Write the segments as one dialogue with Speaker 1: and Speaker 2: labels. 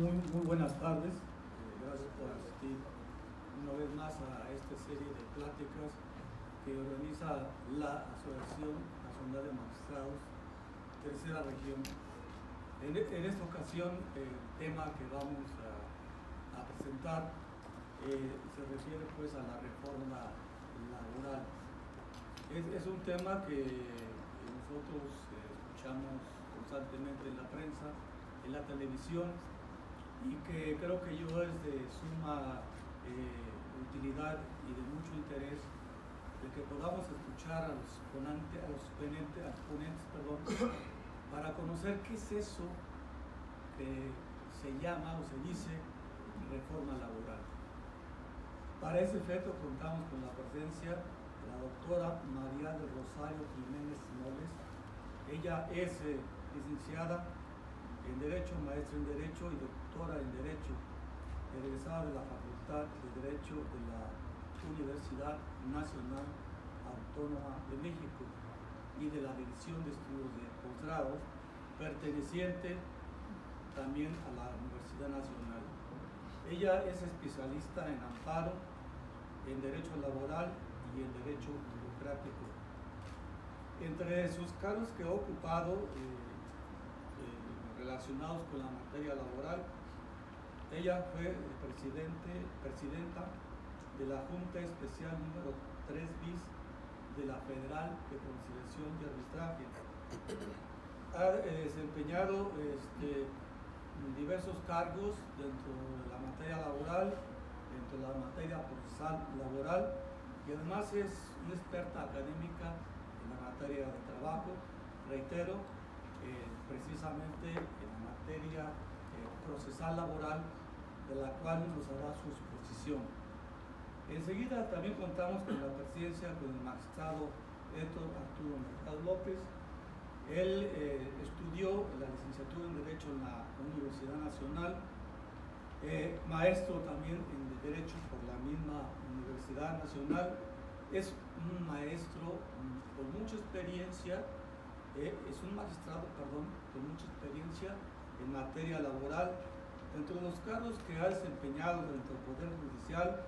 Speaker 1: Muy buenas tardes. Gracias por asistir una vez más a esta serie de pláticas que organiza la Asociación Nacional de Magistrados, Tercera Región. En esta ocasión, el tema que vamos a presentar se refiere pues a la reforma laboral. Es un tema que nosotros escuchamos constantemente en la prensa, en la televisión, y que creo que yo es de suma utilidad y de mucho interés de que podamos escuchar a los ponentes, para conocer qué es eso que se llama o se dice reforma laboral. Para ese efecto contamos con la presencia de la doctora María del Rosario Jiménez Moles. Ella es licenciada en Derecho, maestra en Derecho y doctora en Derecho, egresada de la Facultad de Derecho de la Universidad Nacional Autónoma de México y de la División de Estudios de Posgrado, perteneciente también a la Universidad Nacional. Ella es especialista en amparo, en Derecho Laboral y en Derecho Burocrático. Entre sus cargos que ha ocupado relacionados con la materia laboral, ella fue presidenta de la Junta Especial número 3 bis de la Federal de Conciliación y Arbitraje. Ha desempeñado diversos cargos dentro de la materia laboral, dentro de la materia procesal laboral, y además es una experta académica en la materia de trabajo, reitero, precisamente en la materia procesal laboral, de la cual nos hará su exposición. Enseguida también contamos con la presidencia con el magistrado Héctor Arturo Mercado López. Él estudió la licenciatura en Derecho en la Universidad Nacional, maestro también en Derecho por la misma Universidad Nacional. Es un maestro con mucha experiencia. Es un magistrado, con mucha experiencia en materia laboral. Dentro de los cargos que ha desempeñado dentro del Poder Judicial,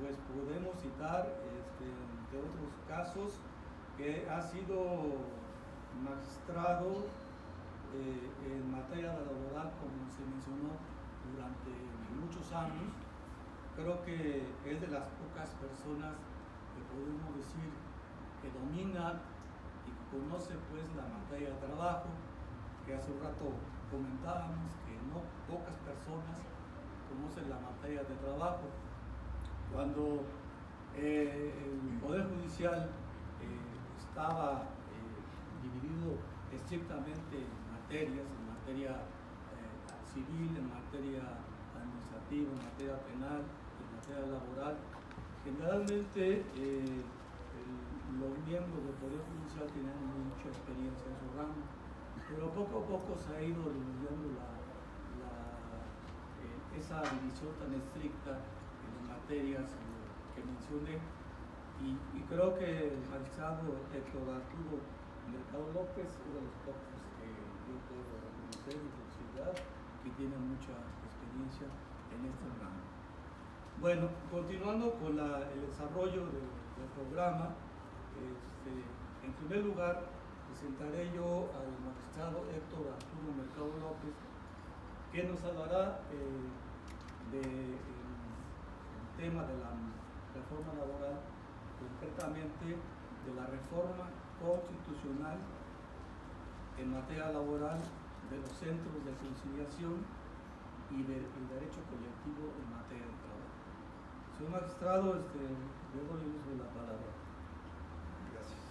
Speaker 1: pues podemos citar, entre otros casos, que ha sido magistrado en materia laboral, como se mencionó, durante muchos años. Creo que es de las pocas personas que podemos decir que domina y conoce pues la materia de trabajo, que hace un rato comentábamos que no pocas personas conocen la materia de trabajo. Cuando el Poder Judicial estaba dividido estrictamente en materias, en materia civil, en materia administrativa, en materia penal, en materia laboral, generalmente los miembros del Poder Judicial tenían mucha experiencia en su ramo, pero poco a poco se ha ido reduciendo esa división tan estricta en las materias que mencioné, y creo que el magistrado Héctor Arturo Mercado López es uno de los pocos que yo puedo reconocer en su ciudad que tiene mucha experiencia en este ramo. Bueno, continuando con el desarrollo del programa, en primer lugar presentaré yo al magistrado Héctor Arturo Mercado López, que nos hablará del tema de la reforma laboral, concretamente de la reforma constitucional en materia laboral, de los centros de conciliación y del derecho colectivo en materia de trabajo. Señor magistrado, le doy el uso de la palabra.
Speaker 2: Gracias.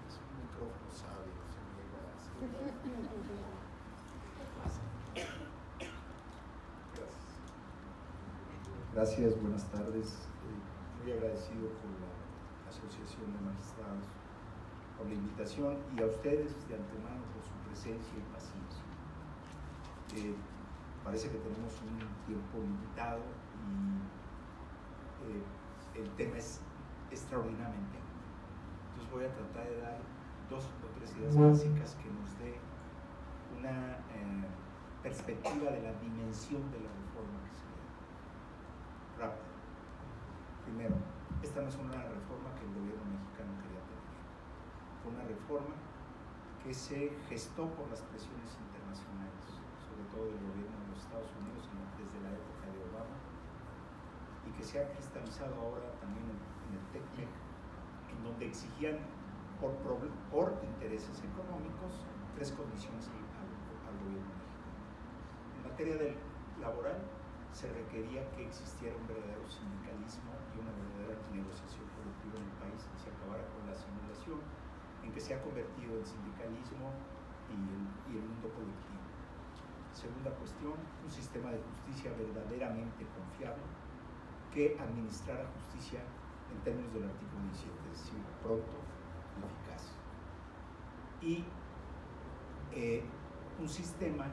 Speaker 2: Es un micrófono sabio, se me va a hacer. Gracias, buenas tardes. Muy agradecido con la Asociación de Magistrados por la invitación y a ustedes de antemano por su presencia y paciencia. Parece que tenemos un tiempo limitado y el tema es extraordinariamente amplio. Entonces voy a tratar de dar 2 o 3 ideas básicas que nos dé una perspectiva de la dimensión de la reforma que se da. Rápido. Primero, esta no es una reforma que el gobierno mexicano quería tener. Fue una reforma que se gestó por las presiones internacionales, sobre todo del gobierno de los Estados Unidos desde la época de Obama, y que se ha cristalizado ahora también en el TEC-MEC, en donde exigían por intereses económicos 3 condiciones al gobierno mexicano. En materia laboral, se requería que existiera un verdadero sindicalismo y una verdadera negociación colectiva en el país, que se acabara con la simulación en que se ha convertido el sindicalismo y el mundo colectivo. Segunda cuestión, un sistema de justicia verdaderamente confiable que administrara justicia en términos del artículo 17, es decir, pronto y eficaz. Y un sistema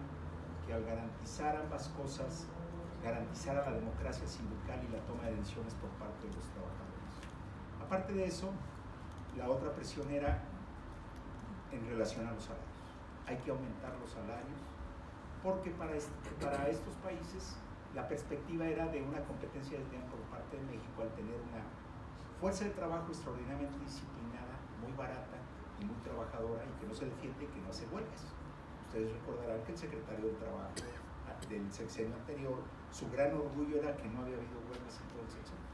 Speaker 2: que al garantizar ambas cosas, garantizara la democracia sindical y la toma de decisiones por parte de los trabajadores. Aparte de eso, la otra presión era en relación a los salarios. Hay que aumentar los salarios porque para estos países la perspectiva era de una competencia desleal por parte de México al tener una fuerza de trabajo extraordinariamente disciplinada, muy barata y muy trabajadora y que no se defiende y que no hace huelgas. Ustedes recordarán que el secretario del Trabajo del sexenio anterior, su gran orgullo era que no había habido huelgas en todo el sexenio.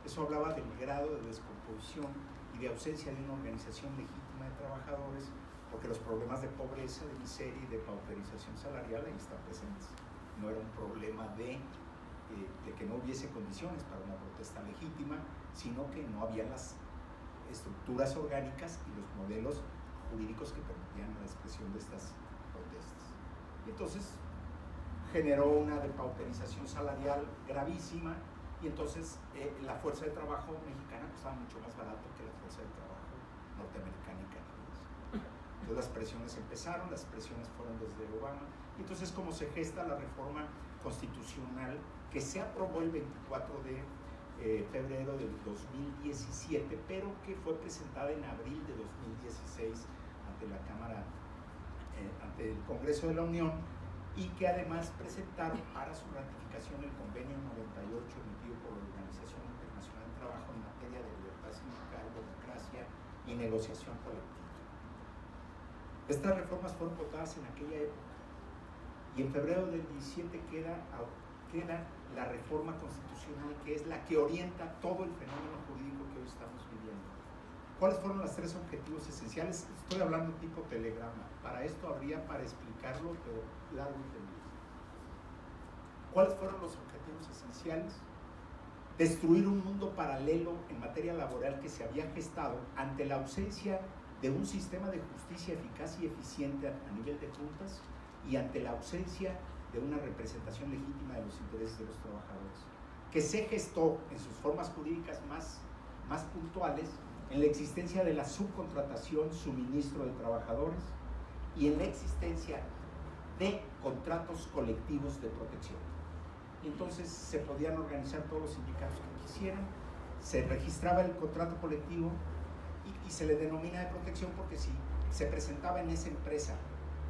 Speaker 2: Eso hablaba del grado de descomposición y de ausencia de una organización legítima de trabajadores, porque los problemas de pobreza, de miseria y de pauperización salarial ahí están presentes. No era un problema de que no hubiese condiciones para una protesta legítima, sino que no había las estructuras orgánicas y los modelos jurídicos que permitían la expresión de estas protestas. Y entonces generó una depauperización salarial gravísima, y entonces la fuerza de trabajo mexicana costaba mucho más barato que la fuerza de trabajo norteamericana y canadiense. Entonces las presiones empezaron, las presiones fueron desde Obama, y entonces como se gesta la reforma constitucional que se aprobó el 24 de febrero del 2017, pero que fue presentada en abril de 2016 ante la Cámara, ante el Congreso de la Unión, y que además presentaron para su ratificación el convenio 98 emitido por la Organización Internacional del Trabajo en materia de libertad sindical, democracia y negociación colectiva. Estas reformas fueron votadas en aquella época, y en febrero del 17 queda la reforma constitucional, que es la que orienta todo el fenómeno jurídico que hoy estamos viviendo. ¿Cuáles fueron los 3 objetivos esenciales? Estoy hablando tipo telegrama. Para esto habría para explicarlo, pero largo y tendido. ¿Cuáles fueron los objetivos esenciales? Destruir un mundo paralelo en materia laboral que se había gestado ante la ausencia de un sistema de justicia eficaz y eficiente a nivel de juntas y ante la ausencia de una representación legítima de los intereses de los trabajadores, que se gestó en sus formas jurídicas más puntuales en la existencia de la subcontratación, suministro de trabajadores, y en la existencia de contratos colectivos de protección. Entonces se podían organizar todos los sindicatos que quisieran, se registraba el contrato colectivo y se le denomina de protección porque si se presentaba en esa empresa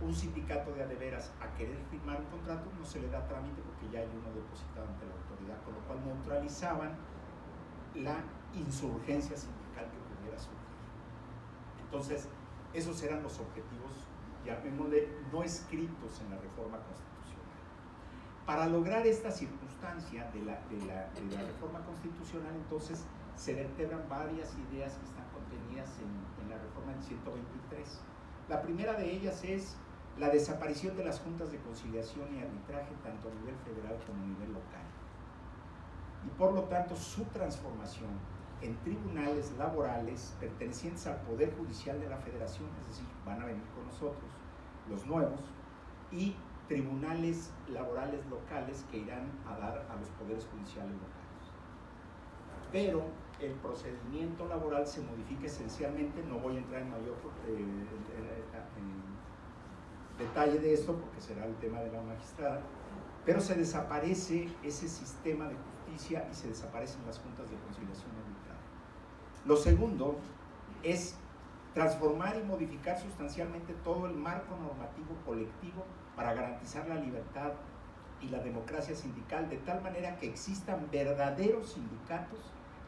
Speaker 2: un sindicato de adeveras a querer firmar un contrato, no se le da trámite porque ya hay uno depositado ante la autoridad, con lo cual neutralizaban la insurgencia sindical que pudiera surgir. Entonces, esos eran los objetivos, llamémosle, no escritos en la reforma constitucional. Para lograr esta circunstancia de la reforma constitucional, entonces, se vertebran varias ideas que están contenidas en la reforma del 123. La primera de ellas es la desaparición de las juntas de conciliación y arbitraje tanto a nivel federal como a nivel local, y por lo tanto su transformación en tribunales laborales pertenecientes al Poder Judicial de la Federación, es decir, van a venir con nosotros los nuevos, y tribunales laborales locales que irán a dar a los poderes judiciales locales. Pero el procedimiento laboral se modifica esencialmente, no voy a entrar en mayor detalle de esto porque será el tema de la magistrada, pero se desaparece ese sistema de justicia y se desaparecen las juntas de conciliación y arbitraje. Lo segundo es transformar y modificar sustancialmente todo el marco normativo colectivo para garantizar la libertad y la democracia sindical, de tal manera que existan verdaderos sindicatos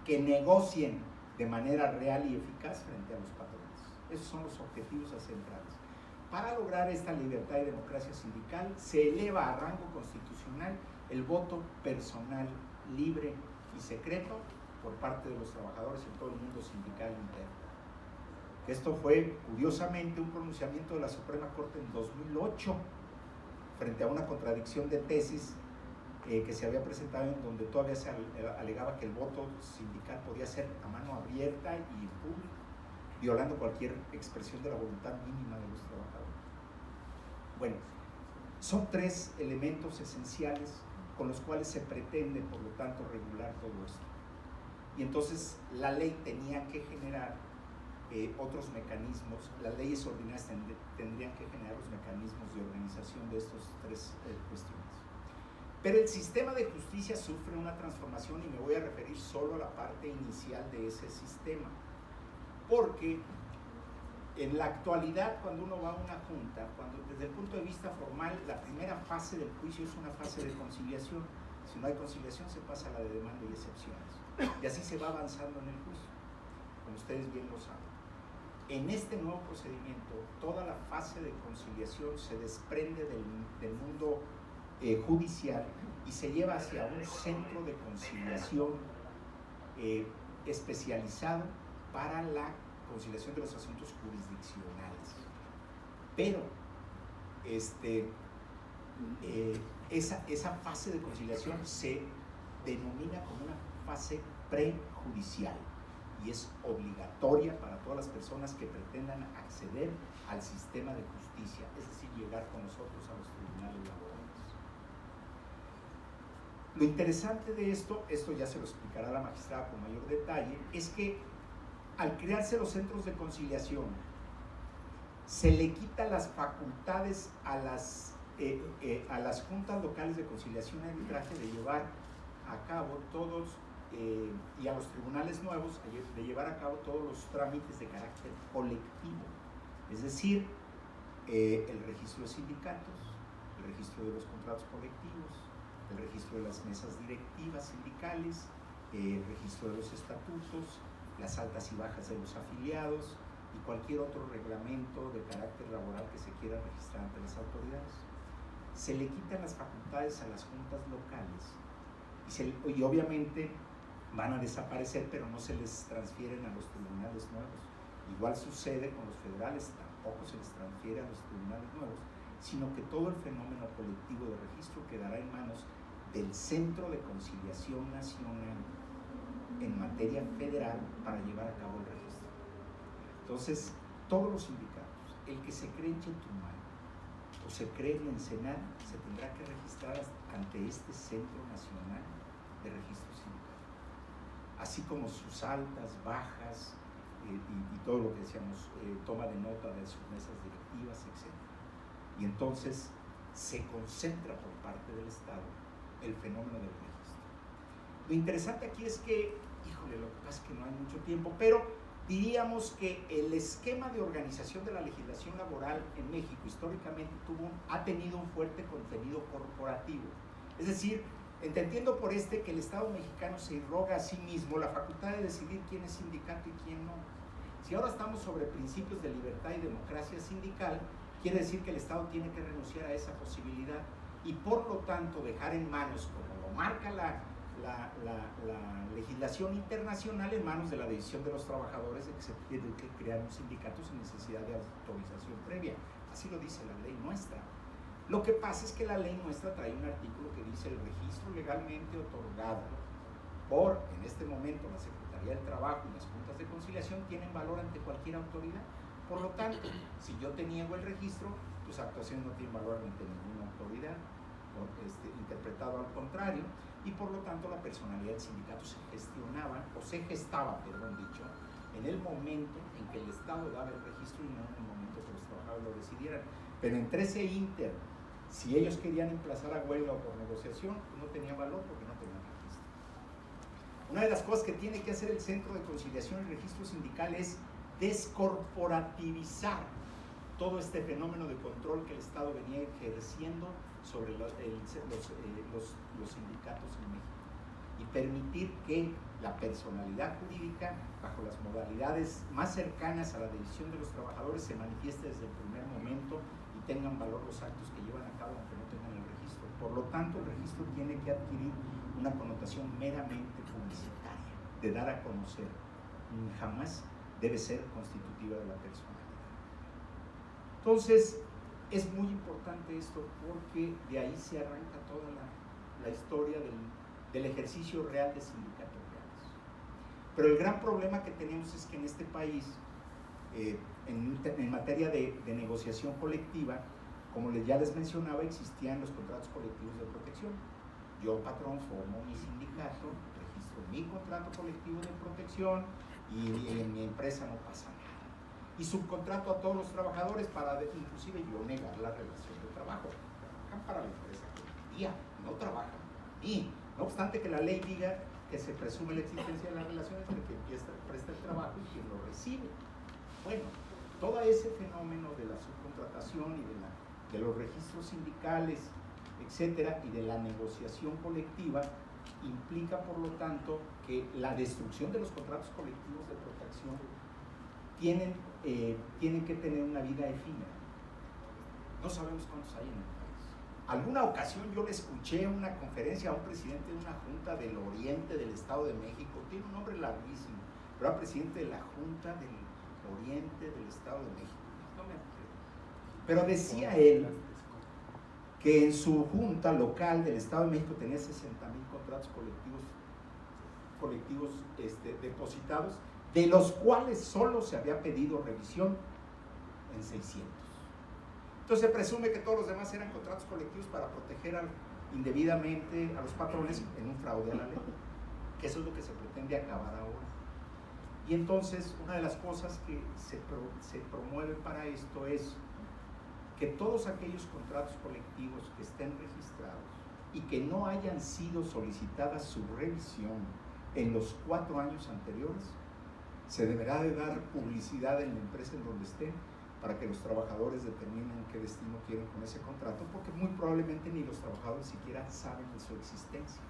Speaker 2: que negocien de manera real y eficaz frente a los patrones. Esos son los objetivos centrales. Para lograr esta libertad y democracia sindical, se eleva a rango constitucional el voto personal, libre y secreto por parte de los trabajadores en todo el mundo sindical interno. Esto fue, curiosamente, un pronunciamiento de la Suprema Corte en 2008, frente a una contradicción de tesis que se había presentado, en donde todavía se alegaba que el voto sindical podía ser a mano abierta y en público, violando cualquier expresión de la voluntad mínima de los trabajadores. Bueno, son tres elementos esenciales con los cuales se pretende, por lo tanto, regular todo esto. Y entonces la ley tenía que generar otros mecanismos, las leyes ordinarias tendrían que generar los mecanismos de organización de estas tres cuestiones. Pero el sistema de justicia sufre una transformación y me voy a referir solo a la parte inicial de ese sistema, porque en la actualidad, cuando uno va a una junta, cuando desde el punto de vista formal, la primera fase del juicio es una fase de conciliación. Si no hay conciliación, se pasa a la de demanda y excepciones, y así se va avanzando en el juicio, como ustedes bien lo saben. En este nuevo procedimiento, toda la fase de conciliación se desprende del mundo judicial y se lleva hacia un centro de conciliación especializado para la conciliación de los asuntos jurisdiccionales. Pero esa fase de conciliación se denomina como una fase prejudicial y es obligatoria para todas las personas que pretendan acceder al sistema de justicia, es decir, llegar con nosotros a los tribunales laborales. Lo interesante de esto ya se lo explicará la magistrada con mayor detalle, es que al crearse los centros de conciliación, se le quita las facultades a las juntas locales de conciliación y arbitraje de llevar a cabo todos y a los tribunales nuevos de llevar a cabo todos los trámites de carácter colectivo, es decir, el registro de sindicatos, el registro de los contratos colectivos, el registro de las mesas directivas sindicales, el registro de los estatutos, las altas y bajas de los afiliados y cualquier otro reglamento de carácter laboral que se quiera registrar ante las autoridades. Se le quitan las facultades a las juntas locales y obviamente van a desaparecer, pero no se les transfieren a los tribunales nuevos. Igual sucede con los federales, tampoco se les transfiere a los tribunales nuevos, sino que todo el fenómeno colectivo de registro quedará en manos del Centro de Conciliación Nacional en materia federal para llevar a cabo el registro. Entonces, todos los sindicatos, el que se cree en Chetumal o se cree en Ensenada, se tendrá que registrar ante este Centro Nacional de Registro Sindical, así como sus altas, bajas y todo lo que decíamos, toma de nota de sus mesas directivas, etc. Y entonces se concentra por parte del Estado el fenómeno del registro. Lo interesante aquí es que, híjole, lo que pasa es que no hay mucho tiempo, pero diríamos que el esquema de organización de la legislación laboral en México históricamente ha tenido un fuerte contenido corporativo. Es decir, entendiendo por que el Estado mexicano se irroga a sí mismo la facultad de decidir quién es sindicato y quién no. Si ahora estamos sobre principios de libertad y democracia sindical, quiere decir que el Estado tiene que renunciar a esa posibilidad y por lo tanto dejar en manos, como lo marca la legislación internacional, en manos de la decisión de los trabajadores de que se tiene que crear un sindicato sin necesidad de autorización previa. Así lo dice la ley nuestra. Lo que pasa es que la ley nuestra trae un artículo que dice: el registro legalmente otorgado por, en este momento, la Secretaría del Trabajo y las juntas de conciliación tienen valor ante cualquier autoridad. Por lo tanto, si yo te niego el registro, tus actuaciones no tienen valor ante ninguna autoridad, interpretado al contrario, y por lo tanto la personalidad del sindicato se gestaba, en el momento en que el Estado daba el registro y no en el momento que los trabajadores lo decidieran. Pero entre ese ínter, si ellos querían emplazar a huelga o por negociación, no tenía valor porque no tenían registro. Una de las cosas que tiene que hacer el Centro de Conciliación y Registro Sindical es descorporativizar todo este fenómeno de control que el Estado venía ejerciendo sobre los sindicatos en México y permitir que la personalidad jurídica, bajo las modalidades más cercanas a la decisión de los trabajadores, se manifieste desde el primer momento y tengan valor los actos que llevan a cabo aunque no tengan el registro. Por lo tanto, el registro tiene que adquirir una connotación meramente publicitaria, de dar a conocer. Jamás debe ser constitutiva de la personalidad. Entonces, es muy importante esto porque de ahí se arranca toda la historia del ejercicio real de sindicatos reales. Pero el gran problema que tenemos es que en este país, en materia de negociación colectiva, como ya les mencionaba, existían los contratos colectivos de protección. Yo, patrón, formo mi sindicato, registro mi contrato colectivo de protección y en mi empresa no pasa nada. Y subcontrato a todos los trabajadores para inclusive yo negar la relación de trabajo. Trabajan para la empresa colectivia, no trabajan para mí. No obstante que la ley diga que se presume la existencia de las relaciones entre quien presta el trabajo y quien lo recibe. Bueno, todo ese fenómeno de la subcontratación y de los registros sindicales, etcétera, y de la negociación colectiva, implica, por lo tanto, que la destrucción de los contratos colectivos de protección tienen que tener una vida efímera. No sabemos cuántos hay en el país. Alguna ocasión yo le escuché en una conferencia a un presidente de una junta del Oriente del Estado de México, tiene un nombre larguísimo, pero era presidente de la Junta del Oriente del Estado de México. No me acuerdo. Pero decía él que en su junta local del Estado de México tenía 60,000 contratos colectivos depositados, de los cuales solo se había pedido revisión en 600. Entonces se presume que todos los demás eran contratos colectivos para proteger indebidamente a los patrones en un fraude a la ley, que eso es lo que se pretende acabar ahora. Y entonces una de las cosas que se promueve para esto es que todos aquellos contratos colectivos que estén registrados y que no hayan sido solicitadas su revisión en los 4 años anteriores, se deberá de dar publicidad en la empresa en donde estén para que los trabajadores determinen qué destino quieren con ese contrato, porque muy probablemente ni los trabajadores siquiera saben de su existencia.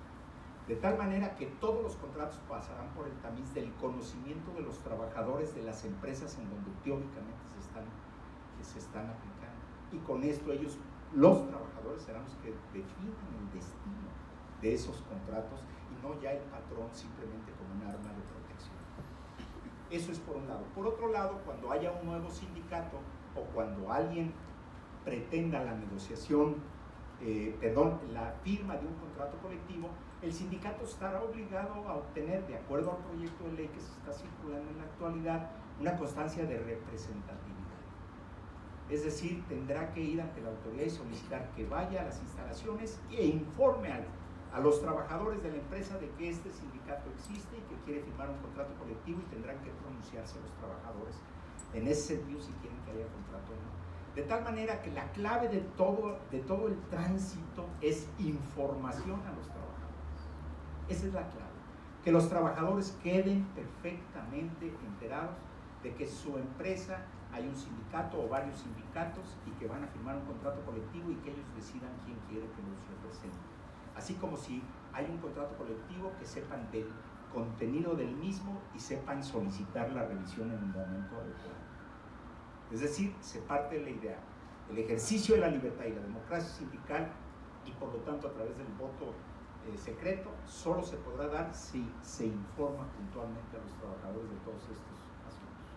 Speaker 2: De tal manera que todos los contratos pasarán por el tamiz del conocimiento de los trabajadores de las empresas en donde teóricamente se están aplicando. Y con esto ellos, los trabajadores, serán los que definan el destino de esos contratos y no ya el patrón simplemente como un arma de protección. Eso es por un lado. Por otro lado, cuando haya un nuevo sindicato o cuando alguien pretenda la negociación, la firma de un contrato colectivo, el sindicato estará obligado a obtener, de acuerdo al proyecto de ley que se está circulando en la actualidad, una constancia de representatividad. Es decir, tendrá que ir ante la autoridad y solicitar que vaya a las instalaciones e informe a los trabajadores de la empresa de que este sindicato existe y que quiere firmar un contrato colectivo, y tendrán que pronunciarse los trabajadores en ese sentido si quieren que haya contrato o no. De tal manera que la clave de todo el tránsito es información a los trabajadores. Esa es la clave. Que los trabajadores queden perfectamente enterados de que su empresa hay un sindicato o varios sindicatos y que van a firmar un contrato colectivo y que ellos decidan quién quiere que los represente. Así como si hay un contrato colectivo, que sepan del contenido del mismo y sepan solicitar la revisión en un momento adecuado. Es decir, se parte de la idea, el ejercicio de la libertad y la democracia sindical, y por lo tanto a través del voto secreto, solo se podrá dar si se informa puntualmente a los trabajadores de todos estos asuntos.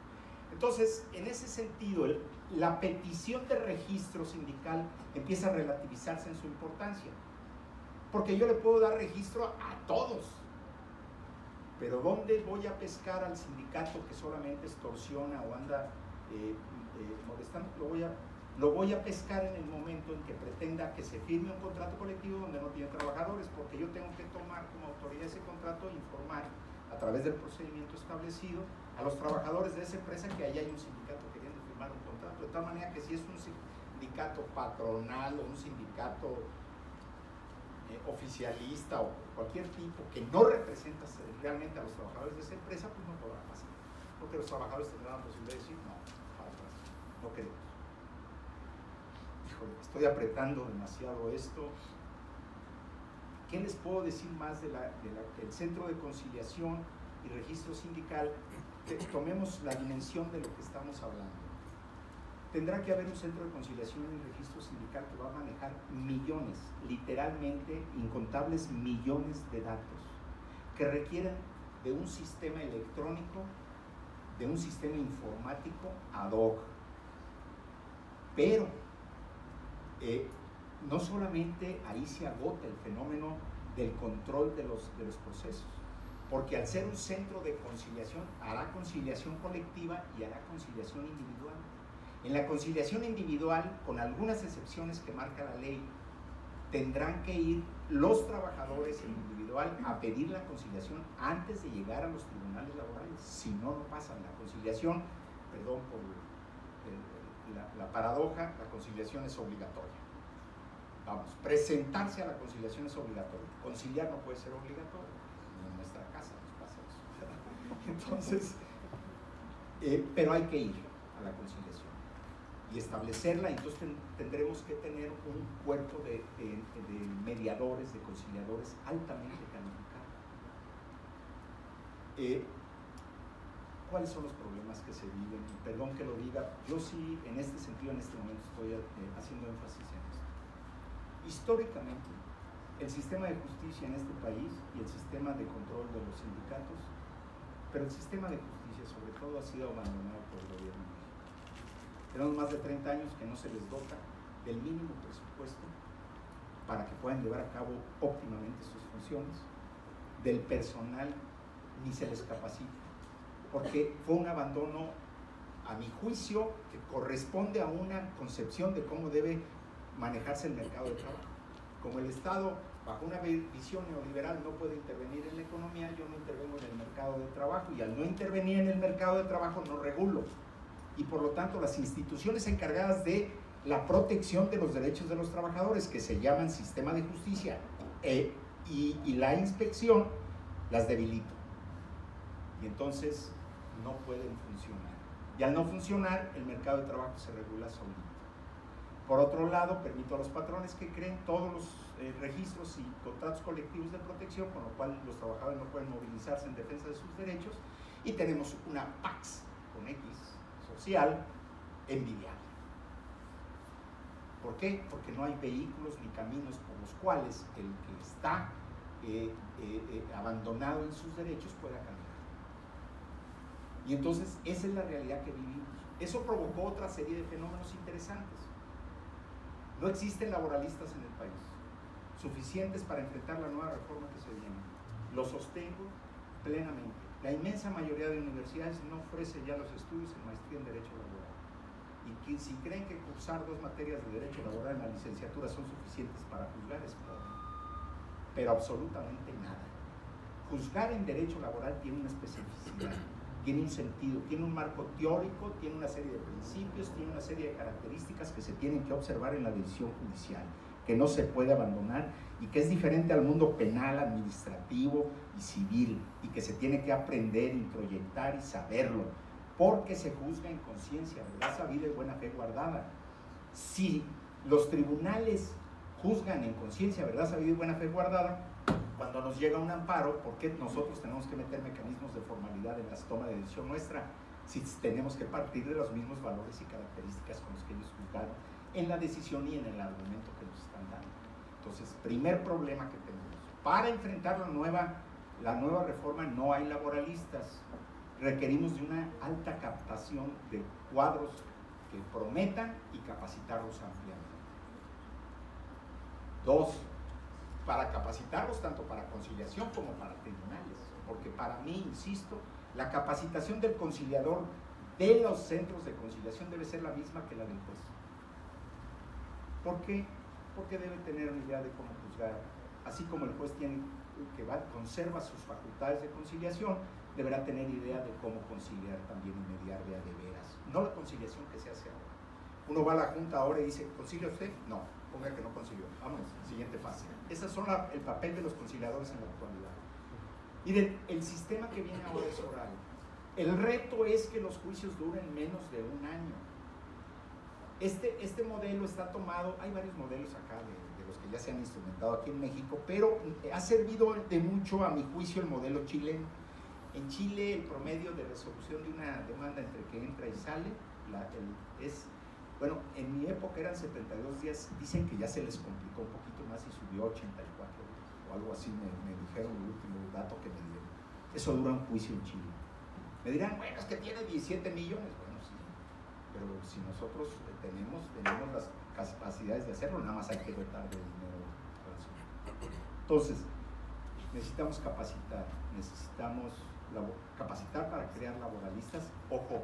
Speaker 2: Entonces, en ese sentido, la petición de registro sindical empieza a relativizarse en su importancia, porque yo le puedo dar registro a todos, pero ¿dónde voy a pescar al sindicato que solamente extorsiona o anda molestando? Lo voy a pescar en el momento en que pretenda que se firme un contrato colectivo donde no tiene trabajadores, porque yo tengo que tomar como autoridad ese contrato e informar a través del procedimiento establecido a los trabajadores de esa empresa que allá hay un sindicato queriendo firmar un contrato, de tal manera que si es un sindicato patronal o un sindicato oficialista o cualquier tipo que no representa realmente a los trabajadores de esa empresa, pues no podrá pasar. Porque los trabajadores tendrán la posibilidad de decir, no queremos. Híjole, estoy apretando demasiado esto. ¿Qué les puedo decir más del Centro de Conciliación y Registro Sindical? Tomemos la dimensión de lo que estamos hablando. Tendrá que haber un Centro de Conciliación y Registro Sindical que va a manejar millones, literalmente incontables millones de datos, que requieren de un sistema electrónico, de un sistema informático ad hoc. Pero no solamente ahí se agota el fenómeno del control de los procesos, porque al ser un centro de conciliación, hará conciliación colectiva y hará conciliación individual. En la conciliación individual, con algunas excepciones que marca la ley, tendrán que ir los trabajadores en individual a pedir la conciliación antes de llegar a los tribunales laborales. Si no, no pasan. La conciliación, perdón por la paradoja, la conciliación es obligatoria. Vamos, presentarse a la conciliación es obligatorio. Conciliar no puede ser obligatorio. En nuestra casa nos pasa eso. Entonces, pero hay que ir a la conciliación y establecerla. Entonces tendremos que tener un cuerpo de mediadores, de conciliadores altamente calificados. ¿Cuáles son los problemas que se viven? Y perdón que lo diga, yo sí en este sentido, en este momento estoy haciendo énfasis en esto. Históricamente, el sistema de justicia en este país y el sistema de control de los sindicatos, pero el sistema de justicia sobre todo ha sido abandonado por el gobierno. Tenemos más de 30 años que no se les dota del mínimo presupuesto para que puedan llevar a cabo óptimamente sus funciones, del personal ni se les capacita, porque fue un abandono, a mi juicio, que corresponde a una concepción de cómo debe manejarse el mercado de trabajo. Como el Estado, bajo una visión neoliberal, no puede intervenir en la economía, yo no intervengo en el mercado de trabajo, y al no intervenir en el mercado de trabajo no regulo, y por lo tanto las instituciones encargadas de la protección de los derechos de los trabajadores, que se llaman sistema de justicia y la inspección, las debilito, y entonces no pueden funcionar, y al no funcionar el mercado de trabajo se regula solito. Por otro lado, permito a los patrones que creen todos los registros y contratos colectivos de protección, con lo cual los trabajadores no pueden movilizarse en defensa de sus derechos, y tenemos una Pax con X social envidiable. ¿Por qué? Porque no hay vehículos ni caminos por los cuales el que está abandonado en sus derechos pueda caminar. Y entonces esa es la realidad que vivimos. Eso provocó otra serie de fenómenos interesantes. No existen laboralistas en el país suficientes para enfrentar la nueva reforma que se viene. Lo sostengo plenamente. La inmensa mayoría de universidades no ofrece ya los estudios en maestría en Derecho Laboral. Y que, si creen que cursar 2 materias de Derecho Laboral en la licenciatura son suficientes para juzgar, es pobre. Pero absolutamente nada. Juzgar en Derecho Laboral tiene una especificidad, tiene un sentido, tiene un marco teórico, tiene una serie de principios, tiene una serie de características que se tienen que observar en la decisión judicial, que no se puede abandonar y que es diferente al mundo penal, administrativo y civil, y que se tiene que aprender, introyectar y saberlo, porque se juzga en conciencia, verdad sabida y buena fe guardada. Si los tribunales juzgan en conciencia, verdad sabida y buena fe guardada, cuando nos llega un amparo, ¿por qué nosotros tenemos que meter mecanismos de formalidad en la toma de decisión nuestra si tenemos que partir de los mismos valores y características con los que ellos juzgaron en la decisión y en el argumento que nos están dando? Entonces, primer problema que tenemos. Para enfrentar la nueva reforma no hay laboralistas. Requerimos de una alta captación de cuadros que prometan y capacitarlos ampliamente. 2, para capacitarlos tanto para conciliación como para tribunales, porque para mí, insisto, la capacitación del conciliador de los centros de conciliación debe ser la misma que la del juez. ¿Por qué? Porque debe tener una idea de cómo juzgar, así como el juez conserva sus facultades de conciliación, deberá tener idea de cómo conciliar también y mediar de a de veras. No la conciliación que se hace ahora, Uno va a la junta ahora y dice, ¿concilia usted? No, ponga que no concilió. Vámonos, siguiente fase. Esas son el papel de los conciliadores en la actualidad. Y el sistema que viene ahora es oral. El reto es que los juicios duren menos de un año. Este modelo está tomado, hay varios modelos acá de los que ya se han instrumentado aquí en México, pero ha servido de mucho, a mi juicio, el modelo chileno. En Chile, el promedio de resolución de una demanda entre que entra y sale bueno, en mi época eran 72 días, dicen que ya se les complicó un poquito más y subió a 84 días, o algo así me dijeron el último dato que me dieron. Eso dura un juicio en Chile. Me dirán, bueno, es que tiene 17 millones, bueno, sí, pero si nosotros tenemos las capacidades de hacerlo, nada más hay que dotar de dinero. Entonces, necesitamos capacitar para crear laboralistas, ojo,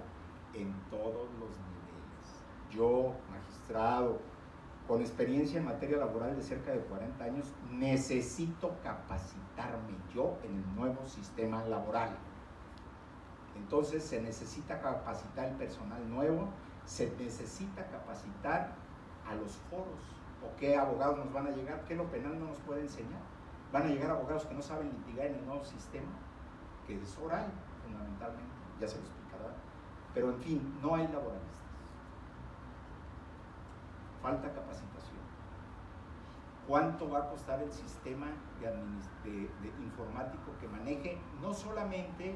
Speaker 2: en todos los niveles. Yo, magistrado, con experiencia en materia laboral de cerca de 40 años, necesito capacitarme yo en el nuevo sistema laboral. Entonces se necesita capacitar el personal nuevo, se necesita capacitar a los foros. ¿O qué abogados nos van a llegar? ¿Qué lo penal no nos puede enseñar? Van a llegar abogados que no saben litigar en el nuevo sistema, que es oral, fundamentalmente, ya se lo explicará. Pero en fin, no hay laboralistas. Falta capacitación. ¿Cuánto va a costar el sistema de informático que maneje no solamente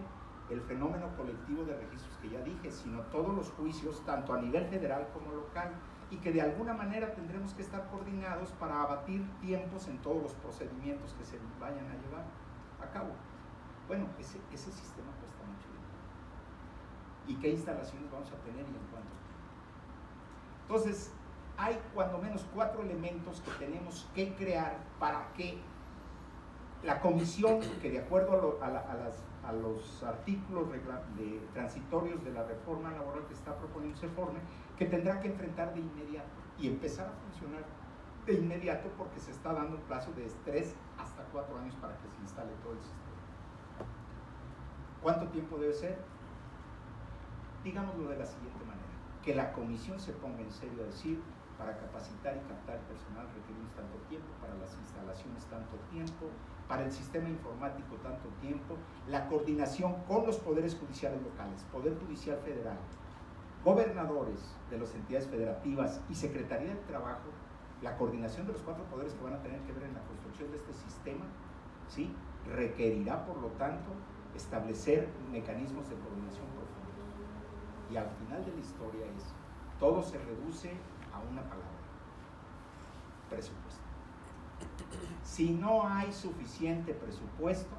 Speaker 2: el fenómeno colectivo de registros que ya dije, sino todos los juicios, tanto a nivel federal como local, y que de alguna manera tendremos que estar coordinados para abatir tiempos en todos los procedimientos que se vayan a llevar a cabo? Bueno, ese sistema cuesta mucho dinero. ¿Y qué instalaciones vamos a tener y en cuánto tiempo? Entonces, hay cuando menos 4 elementos que tenemos que crear para que la comisión, que de acuerdo a los artículos transitorios de la reforma laboral que está proponiendo, se forme, que tendrá que enfrentar de inmediato y empezar a funcionar de inmediato, porque se está dando un plazo de 3 hasta 4 años para que se instale todo el sistema. ¿Cuánto tiempo debe ser? Digámoslo de la siguiente manera: que la comisión se ponga en serio a decir, para capacitar y captar personal requerimos tanto tiempo, para las instalaciones tanto tiempo, para el sistema informático tanto tiempo, la coordinación con los poderes judiciales locales, Poder Judicial Federal, gobernadores de las entidades federativas y Secretaría del Trabajo, la coordinación de los 4 poderes que van a tener que ver en la construcción de este sistema, ¿sí?, requerirá, por lo tanto, establecer mecanismos de coordinación profundos. Y al final de la historia todo se reduce a una palabra: presupuesto. Si no hay suficiente presupuesto,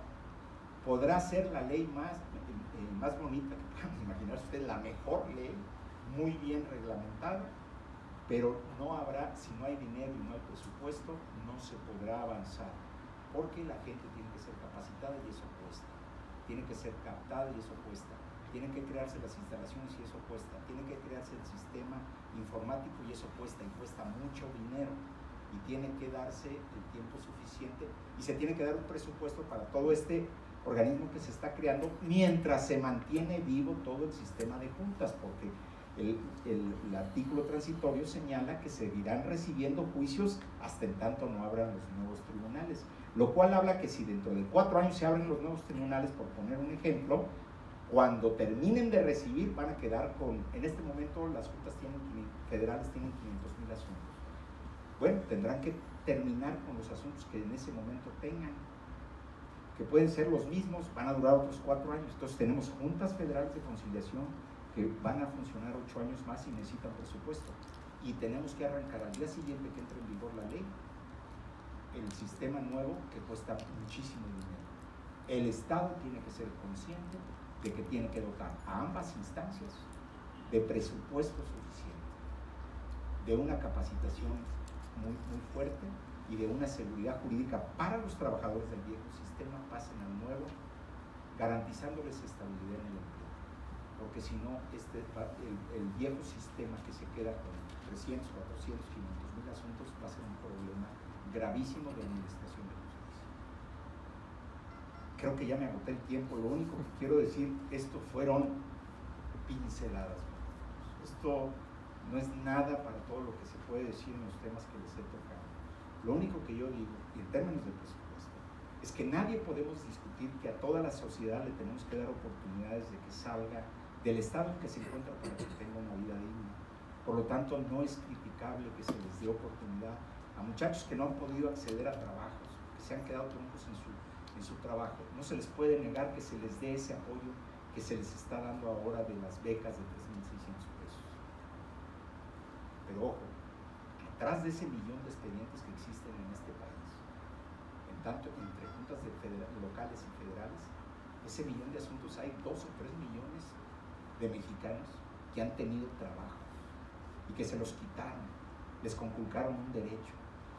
Speaker 2: podrá ser la ley más bonita que puedan imaginar ustedes, la mejor ley, muy bien reglamentada, pero no habrá, si no hay dinero y no hay presupuesto, no se podrá avanzar, porque la gente tiene que ser capacitada y eso cuesta, tiene que ser captada y eso cuesta, tienen que crearse las instalaciones y eso cuesta, tiene que crearse el sistema informático y eso cuesta, y cuesta mucho dinero, y tiene que darse el tiempo suficiente y se tiene que dar un presupuesto para todo este organismo que se está creando, mientras se mantiene vivo todo el sistema de juntas, porque el artículo transitorio señala que seguirán recibiendo juicios hasta en tanto no abran los nuevos tribunales, lo cual habla que si dentro de 4 años se abren los nuevos tribunales, por poner un ejemplo, cuando terminen de recibir van a quedar con, en este momento las juntas federales tienen 500,000 asuntos. Bueno, tendrán que terminar con los asuntos que en ese momento tengan, que pueden ser los mismos, van a durar otros 4 años. Entonces tenemos juntas federales de conciliación que van a funcionar 8 años más y necesitan presupuesto. Y tenemos que arrancar al día siguiente que entre en vigor la ley, el sistema nuevo que cuesta muchísimo dinero. El Estado tiene que ser consciente de que tiene que dotar a ambas instancias de presupuesto suficiente, de una capacitación muy fuerte y de una seguridad jurídica para los trabajadores del viejo sistema, pasen al nuevo, garantizándoles estabilidad en el empleo. Porque si no, el viejo sistema que se queda con 300, 400, 500,000 asuntos va a ser un problema gravísimo de administración de justicia. Creo que ya me agoté el tiempo. Lo único que quiero decir, esto fueron pinceladas. Esto no es nada para todo lo que se puede decir en los temas que les he tocado. Lo único que yo digo, y en términos de presupuesto, es que nadie podemos discutir que a toda la sociedad le tenemos que dar oportunidades de que salga del estado en que se encuentra para que tenga una vida digna. Por lo tanto, no es criticable que se les dé oportunidad a muchachos que no han podido acceder a trabajos, que se han quedado troncos en su trabajo. No se les puede negar que se les dé ese apoyo que se les está dando ahora de las becas de 3,600 pesos. Pero ojo, detrás de ese millón de expedientes que existen en este país, en tanto entre juntas locales y federales, ese millón de asuntos hay 2 o 3 millones de mexicanos que han tenido trabajo y que se los quitaron, les conculcaron un derecho,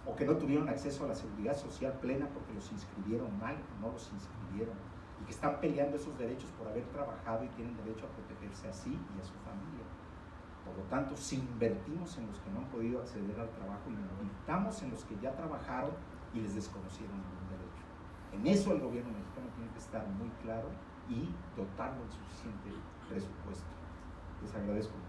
Speaker 2: o que no tuvieron acceso a la seguridad social plena porque los inscribieron mal o no los inscribieron, y que están peleando esos derechos por haber trabajado y tienen derecho a protegerse a sí y a su familia. Por lo tanto, si invertimos en los que no han podido acceder al trabajo, invirtamos en los que ya trabajaron y les desconocieron ningún derecho. En eso el gobierno mexicano tiene que estar muy claro y dotarlo del suficiente presupuesto. Les agradezco mucho.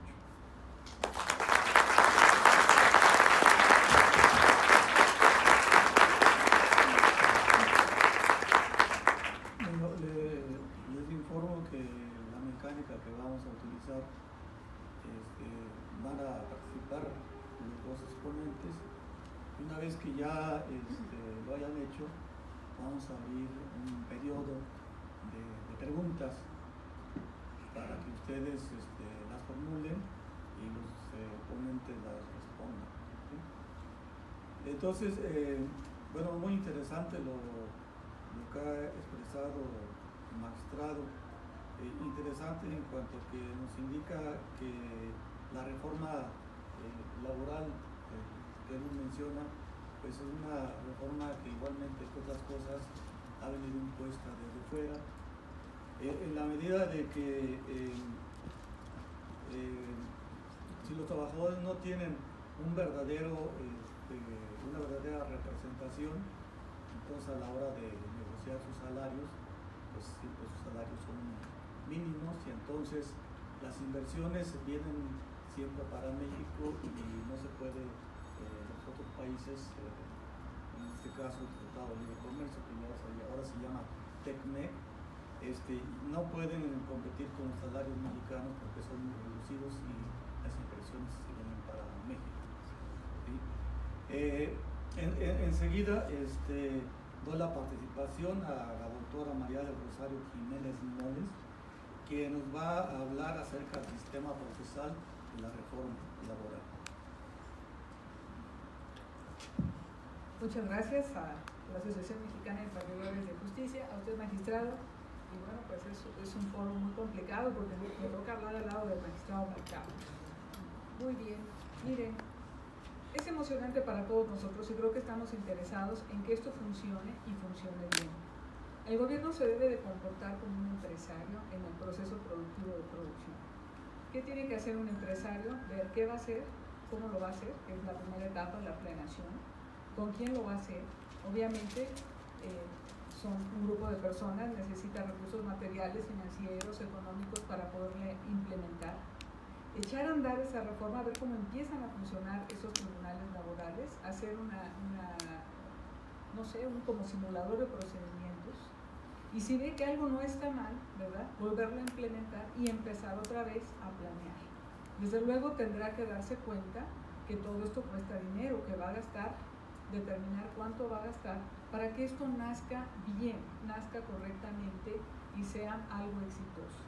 Speaker 1: Bueno, les informo que la mecánica que vamos a utilizar, van a participar los 2 exponentes. Una vez que ya lo hayan hecho, vamos a abrir un periodo de preguntas para que ustedes las formulen y los ponentes las respondan, ¿sí? Entonces, bueno, muy interesante lo que ha expresado el magistrado, interesante en cuanto que nos indica que la reforma laboral que él menciona, pues es una reforma que igualmente que otras cosas ha venido impuesta desde fuera, en la medida de que si los trabajadores no tienen una verdadera representación, entonces a la hora de negociar sus salarios, pues siempre sus salarios son mínimos, y entonces las inversiones vienen siempre para México y no se puede, los otros países, en este caso el Tratado de Libre Comercio, que ahora se llama TECMEC, no pueden competir con los salarios mexicanos porque son muy reducidos y las inversiones se vienen para México, ¿sí? Enseguida doy la participación a la doctora María del Rosario Jiménez Moles, que nos va a hablar acerca del sistema procesal de la reforma laboral.
Speaker 3: Muchas gracias a la Asociación Mexicana de Partidarios de Justicia, a usted, magistrado. Y bueno, pues es un foro muy complicado porque me toca hablar al lado del magistrado Mercado. Muy bien, miren, es emocionante para todos nosotros y creo que estamos interesados en que esto funcione y funcione bien. El gobierno se debe de comportar como un empresario en el proceso productivo de producción. ¿Qué tiene que hacer un empresario? Ver qué va a hacer, cómo lo va a hacer, que es la primera etapa, la planeación, con quién lo va a hacer. Obviamente son un grupo de personas, necesita recursos materiales, financieros, económicos para poderle implementar. Echar a andar esa reforma, ver cómo empiezan a funcionar esos tribunales laborales, hacer un como simulador de procedimientos, y si ve que algo no está mal, ¿verdad?, volverlo a implementar y empezar otra vez a planear. Desde luego tendrá que darse cuenta que todo esto cuesta dinero, que va a gastar, determinar cuánto va a gastar para que esto nazca bien, nazca correctamente y sea algo exitoso.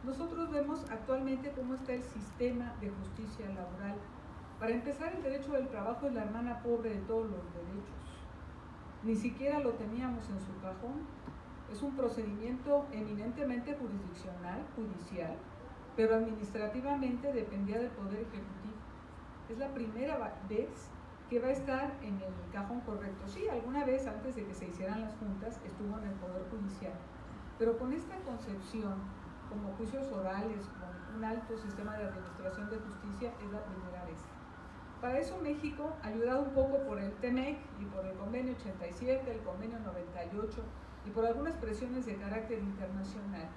Speaker 3: Nosotros vemos actualmente cómo está el sistema de justicia laboral. Para empezar, el derecho del trabajo es la hermana pobre de todos los derechos. Ni siquiera lo teníamos en su cajón. Es un procedimiento eminentemente jurisdiccional, judicial, pero administrativamente dependía del Poder Ejecutivo. Es la primera vez que va a estar en el cajón correcto. Sí, alguna vez antes de que se hicieran las juntas estuvo en el Poder Judicial, pero con esta concepción, como juicios orales, con un alto sistema de administración de justicia, es la primera vez. Para eso México, ayudado un poco por el TEMEC y por el convenio 87, el convenio 98 y por algunas presiones de carácter internacional,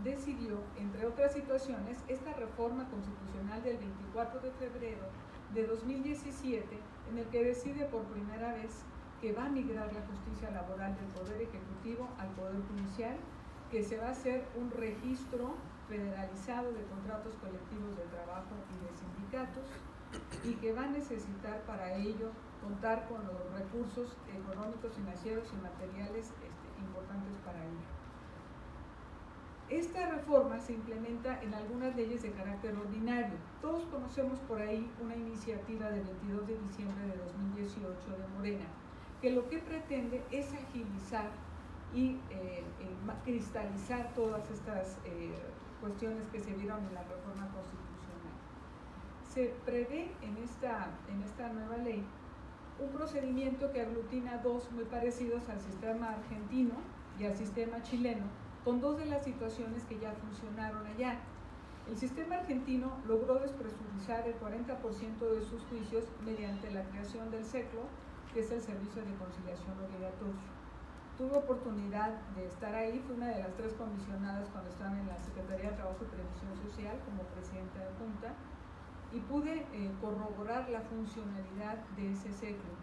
Speaker 3: decidió, entre otras situaciones, esta reforma constitucional del 24 de febrero de 2017, en el que decide por primera vez que va a migrar la justicia laboral del Poder Ejecutivo al Poder Judicial, que se va a hacer un registro federalizado de contratos colectivos de trabajo y de sindicatos, y que va a necesitar para ello contar con los recursos económicos, financieros y materiales importantes para ello. Esta reforma se implementa en algunas leyes de carácter ordinario. Todos conocemos por ahí una iniciativa del 22 de diciembre de 2018 de Morena, que lo que pretende es agilizar y cristalizar todas estas cuestiones que se vieron en la reforma constitucional. Se prevé en esta nueva ley un procedimiento que aglutina dos muy parecidos al sistema argentino y al sistema chileno, con dos de las situaciones que ya funcionaron allá. El sistema argentino logró despresurizar el 40% de sus juicios mediante la creación del SECLO, que es el Servicio de Conciliación Obligatorio. Tuve oportunidad de estar ahí, fui una de las 3 comisionadas cuando estaba en la Secretaría de Trabajo y Previsión Social como presidenta de Junta, y pude corroborar la funcionalidad de ese SECLO.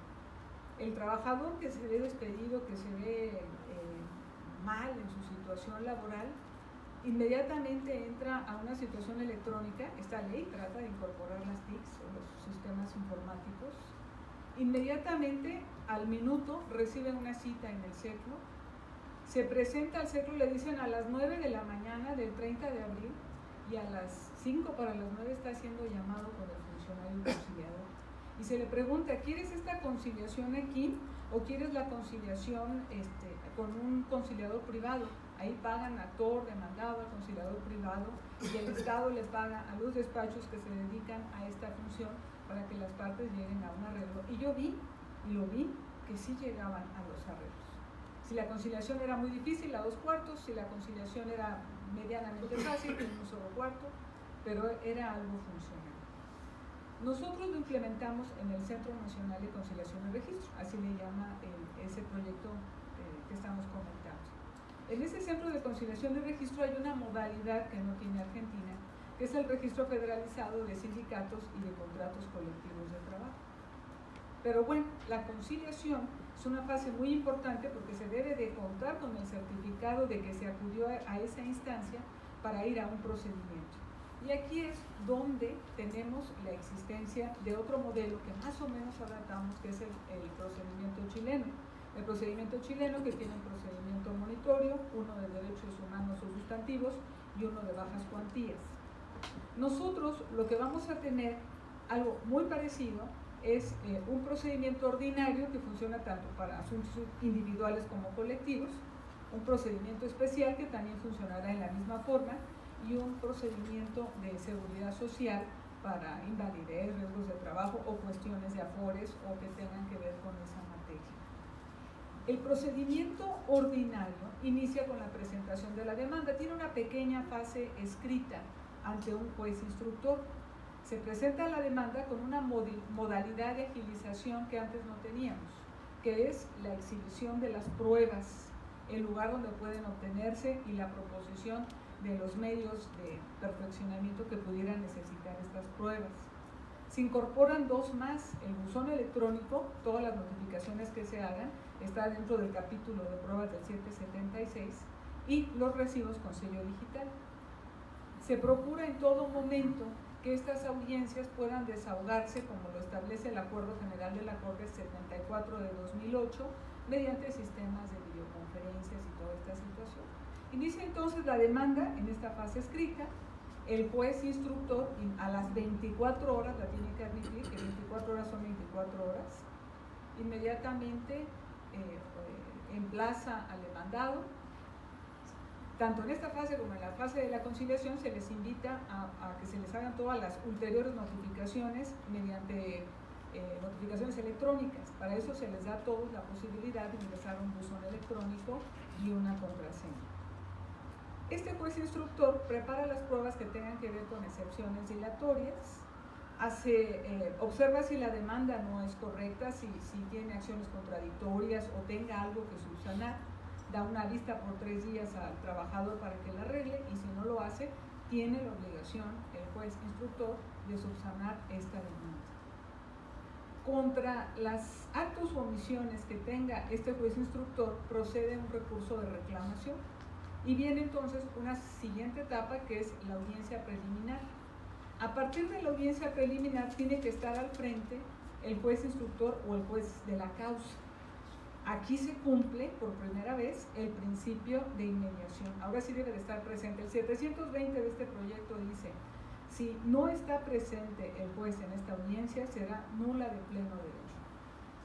Speaker 3: El trabajador que se ve despedido, que se ve mal en su situación laboral, inmediatamente entra a una situación electrónica. Esta ley trata de incorporar las TICs o los sistemas informáticos. Inmediatamente, al minuto, recibe una cita en el SECLO, se presenta al SECLO, le dicen a las 9 de la mañana del 30 de abril, y a las 5 para las 9 está siendo llamado con el funcionario conciliador. Y se le pregunta, ¿quieres esta conciliación aquí o quieres la conciliación con un conciliador privado? Ahí pagan actor, demandado, conciliador privado, y el Estado le paga a los despachos que se dedican a esta función para que las partes lleguen a un arreglo. Y yo vi, y lo vi, que sí llegaban a los arreglos. Si la conciliación era muy difícil, a 2 cuartos, si la conciliación era medianamente fácil, en un solo cuarto, pero era algo funcional. Nosotros lo implementamos en el Centro Nacional de Conciliación y Registro, así le llama ese proyecto que estamos comentando. En ese Centro de Conciliación y Registro hay una modalidad que no tiene Argentina, que es el registro federalizado de sindicatos y de contratos colectivos de trabajo. Pero bueno, la conciliación es una fase muy importante porque se debe de contar con el certificado de que se acudió a esa instancia para ir a un procedimiento. Y aquí es donde tenemos la existencia de otro modelo que más o menos adaptamos, que es el procedimiento chileno. El procedimiento chileno, que tiene un procedimiento monitorio, uno de derechos humanos o sustantivos y uno de bajas cuantías. Nosotros lo que vamos a tener, algo muy parecido, es un procedimiento ordinario que funciona tanto para asuntos individuales como colectivos, un procedimiento especial que también funcionará en la misma forma, y un procedimiento de seguridad social para invalidez, riesgos de trabajo o cuestiones de afores o que tengan que ver con esa materia. El procedimiento ordinario inicia con la presentación de la demanda, tiene una pequeña fase escrita ante un juez instructor. Se presenta la demanda con una modalidad de agilización que antes no teníamos, que es la exhibición de las pruebas, el lugar donde pueden obtenerse y la proposición de los medios de perfeccionamiento que pudieran necesitar estas pruebas. Se incorporan 2 más, el buzón electrónico, todas las notificaciones que se hagan, está dentro del capítulo de pruebas del 776, y los recibos con sello digital. Se procura en todo momento que estas audiencias puedan desahogarse, como lo establece el Acuerdo General de la Corte 74 de 2008, mediante sistemas de videoconferencias y toda esta situación. Inicia entonces la demanda en esta fase escrita. El juez instructor a las 24 horas, la tiene que admitir, que 24 horas son 24 horas, inmediatamente emplaza al demandado. Tanto en esta fase como en la fase de la conciliación se les invita a que se les hagan todas las ulteriores notificaciones mediante notificaciones electrónicas. Para eso se les da a todos la posibilidad de ingresar a un buzón electrónico y una contraseña. Este juez instructor prepara las pruebas que tengan que ver con excepciones dilatorias, observa si la demanda no es correcta, si tiene acciones contradictorias o tenga algo que subsanar. da una vista por 3 días al trabajador para que la arregle, y si no lo hace, tiene la obligación el juez instructor de subsanar esta demanda. Contra los actos o omisiones que tenga este juez instructor procede un recurso de reclamación, y viene entonces una siguiente etapa, que es la audiencia preliminar. A partir de la audiencia preliminar tiene que estar al frente el juez instructor o el juez de la causa. Aquí se cumple por primera vez el principio de inmediación. Ahora sí debe de estar presente. El 720 de este proyecto dice: si no está presente el juez en esta audiencia, será nula de pleno derecho.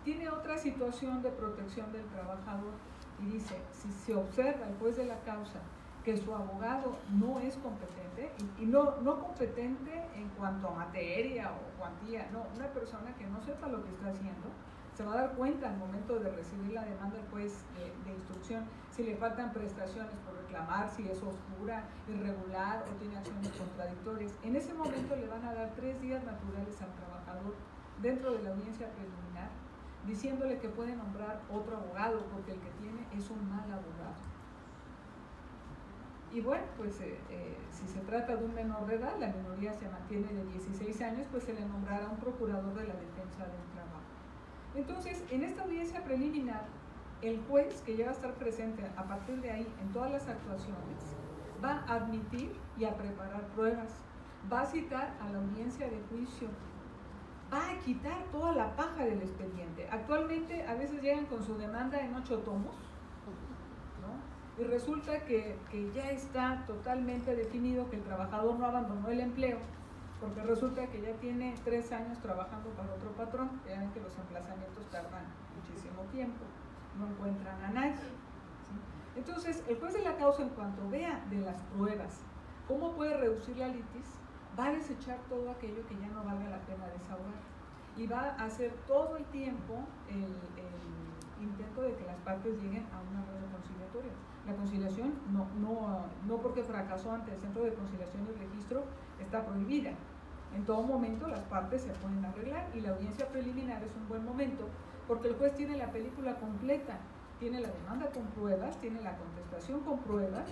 Speaker 3: Tiene otra situación de protección del trabajador y dice: si se observa el juez de la causa que su abogado no es competente, y no competente en cuanto a materia o cuantía, no, una persona que no sepa lo que está haciendo, se va a dar cuenta al momento de recibir la demanda del juez de instrucción si le faltan prestaciones por reclamar, si es oscura, irregular o tiene acciones contradictorias. En ese momento le van a dar 3 días naturales al trabajador dentro de la audiencia preliminar, diciéndole que puede nombrar otro abogado porque el que tiene es un mal abogado. Y bueno, pues si se trata de un menor de edad, la minoría se mantiene de 16 años, pues se le nombrará un procurador de la defensa del trabajo. Entonces, en esta audiencia preliminar, el juez, que ya va a estar presente a partir de ahí en todas las actuaciones, va a admitir y a preparar pruebas, va a citar a la audiencia de juicio, va a quitar toda la paja del expediente. Actualmente a veces llegan con su demanda en 8 tomos, ¿no? Y resulta que ya está totalmente definido que el trabajador no abandonó el empleo, porque resulta que ya tiene 3 años trabajando para otro patrón. Ya ven que los emplazamientos tardan muchísimo tiempo, no encuentran a nadie, ¿sí? Entonces, el juez de la causa, en cuanto vea de las pruebas cómo puede reducir la litis, va a desechar todo aquello que ya no valga la pena desahogar, y va a hacer todo el tiempo el intento de que las partes lleguen a un arreglo conciliatorio. La conciliación no porque fracasó ante el Centro de Conciliación y Registro está prohibida. En todo momento las partes se pueden arreglar, y la audiencia preliminar es un buen momento porque el juez tiene la película completa, tiene la demanda con pruebas, tiene la contestación con pruebas,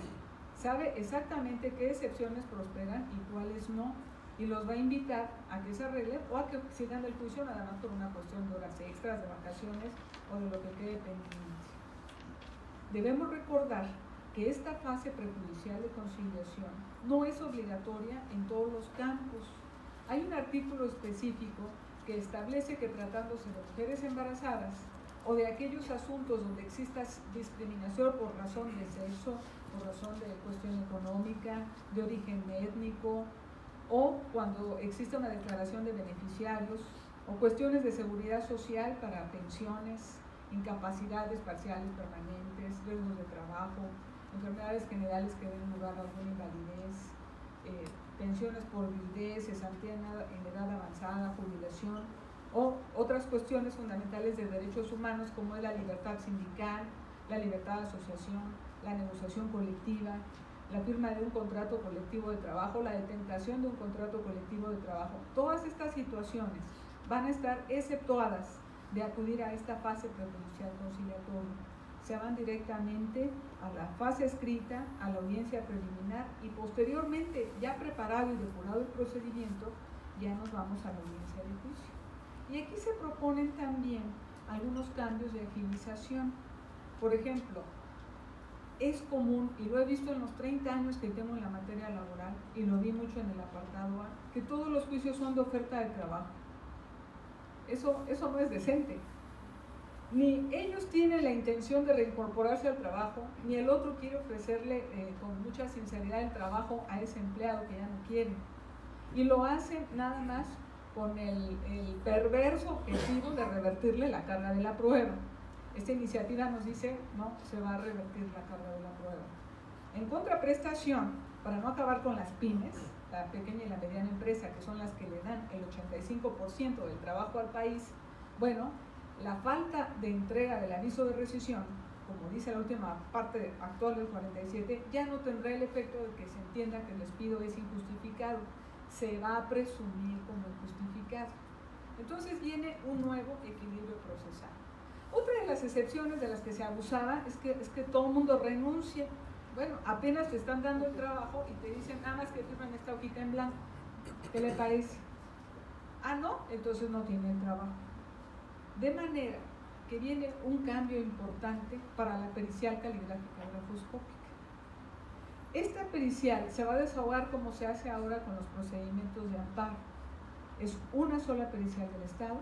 Speaker 3: sabe exactamente qué excepciones prosperan y cuáles no, y los va a invitar a que se arreglen o a que sigan el juicio, nada más por una cuestión de horas extras, de vacaciones o de lo que quede pendiente. Debemos recordar que esta fase prejudicial de conciliación no es obligatoria en todos los campos. Hay un artículo específico que establece que, tratándose de mujeres embarazadas o de aquellos asuntos donde exista discriminación por razón de sexo, por razón de cuestión económica, de origen étnico, o cuando existe una declaración de beneficiarios, o cuestiones de seguridad social para pensiones, incapacidades parciales permanentes, riesgos de trabajo, enfermedades generales que den lugar a alguna invalidez, pensiones por viudez, cesantía en edad avanzada, jubilación, o otras cuestiones fundamentales de derechos humanos como es la libertad sindical, la libertad de asociación, la negociación colectiva, la firma de un contrato colectivo de trabajo, la detentación de un contrato colectivo de trabajo. Todas estas situaciones van a estar exceptuadas de acudir a esta fase prejudicial conciliatoria. Se van directamente a la fase escrita, a la audiencia preliminar, y posteriormente, ya preparado y depurado el procedimiento, ya nos vamos a la audiencia de juicio. Y aquí se proponen también algunos cambios de agilización. Por ejemplo, es común, y lo he visto en los 30 años que tengo en la materia laboral, y lo vi mucho en el apartado A, que todos los juicios son de oferta de trabajo. Eso no es decente. Ni ellos tienen la intención de reincorporarse al trabajo, ni el otro quiere ofrecerle con mucha sinceridad el trabajo a ese empleado que ya no quiere. Y lo hacen nada más con el perverso objetivo de revertirle la carga de la prueba. Esta iniciativa nos dice: no, se va a revertir la carga de la prueba. En contraprestación, para no acabar con las pymes, la pequeña y la mediana empresa, que son las que le dan el 85% del trabajo al país, bueno, la falta de entrega del aviso de rescisión, como dice la última parte actual del 47, ya no tendrá el efecto de que se entienda que el despido es injustificado, se va a presumir como injustificado. Entonces viene un nuevo equilibrio procesal. Otra de las excepciones de las que se abusaba es que todo el mundo renuncia. Bueno, apenas te están dando el trabajo y te dicen, nada más que firman esta hojita en blanco. ¿Qué le parece? Ah, no, entonces no tiene el trabajo. De manera que viene un cambio importante para la pericial caligráfica grafoscópica. Esta pericial se va a desahogar como se hace ahora con los procedimientos de amparo. Es una sola pericial del Estado.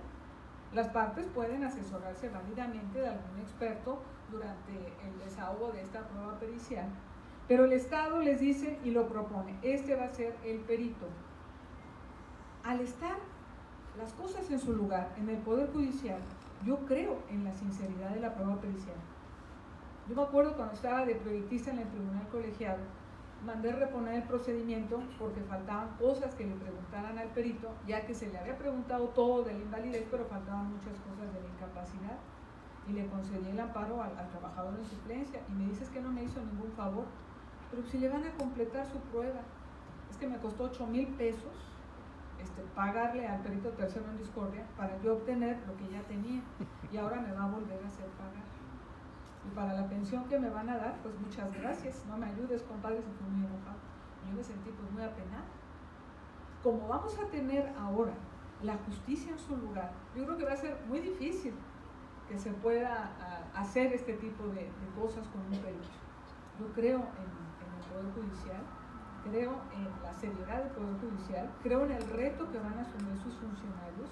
Speaker 3: Las partes pueden asesorarse válidamente de algún experto durante el desahogo de esta prueba pericial, pero el Estado les dice y lo propone, este va a ser el perito. Al estar las cosas en su lugar en el Poder Judicial, yo creo en la sinceridad de la prueba pericial. Yo me acuerdo cuando estaba de proyectista en el tribunal colegiado, mandé reponer el procedimiento porque faltaban cosas que le preguntaran al perito, ya que se le había preguntado todo de la invalidez, pero faltaban muchas cosas de la incapacidad, y le concedí el amparo al trabajador en suplencia, y me dices que no me hizo ningún favor, pero si le van a completar su prueba, es que me costó 8,000 pesos pagarle al perito tercero en discordia para yo obtener lo que ya tenía, y ahora me va a volver a hacer pagar. Y para la pensión que me van a dar, pues muchas gracias, no me ayudes, compadre, se fue muy enojado. Yo me sentí pues muy apenada. Como vamos a tener ahora la justicia en su lugar, yo creo que va a ser muy difícil que se pueda hacer este tipo de cosas con un perito. Yo creo en el Poder Judicial, creo en la seriedad del Poder Judicial, creo en el reto que van a asumir sus funcionarios.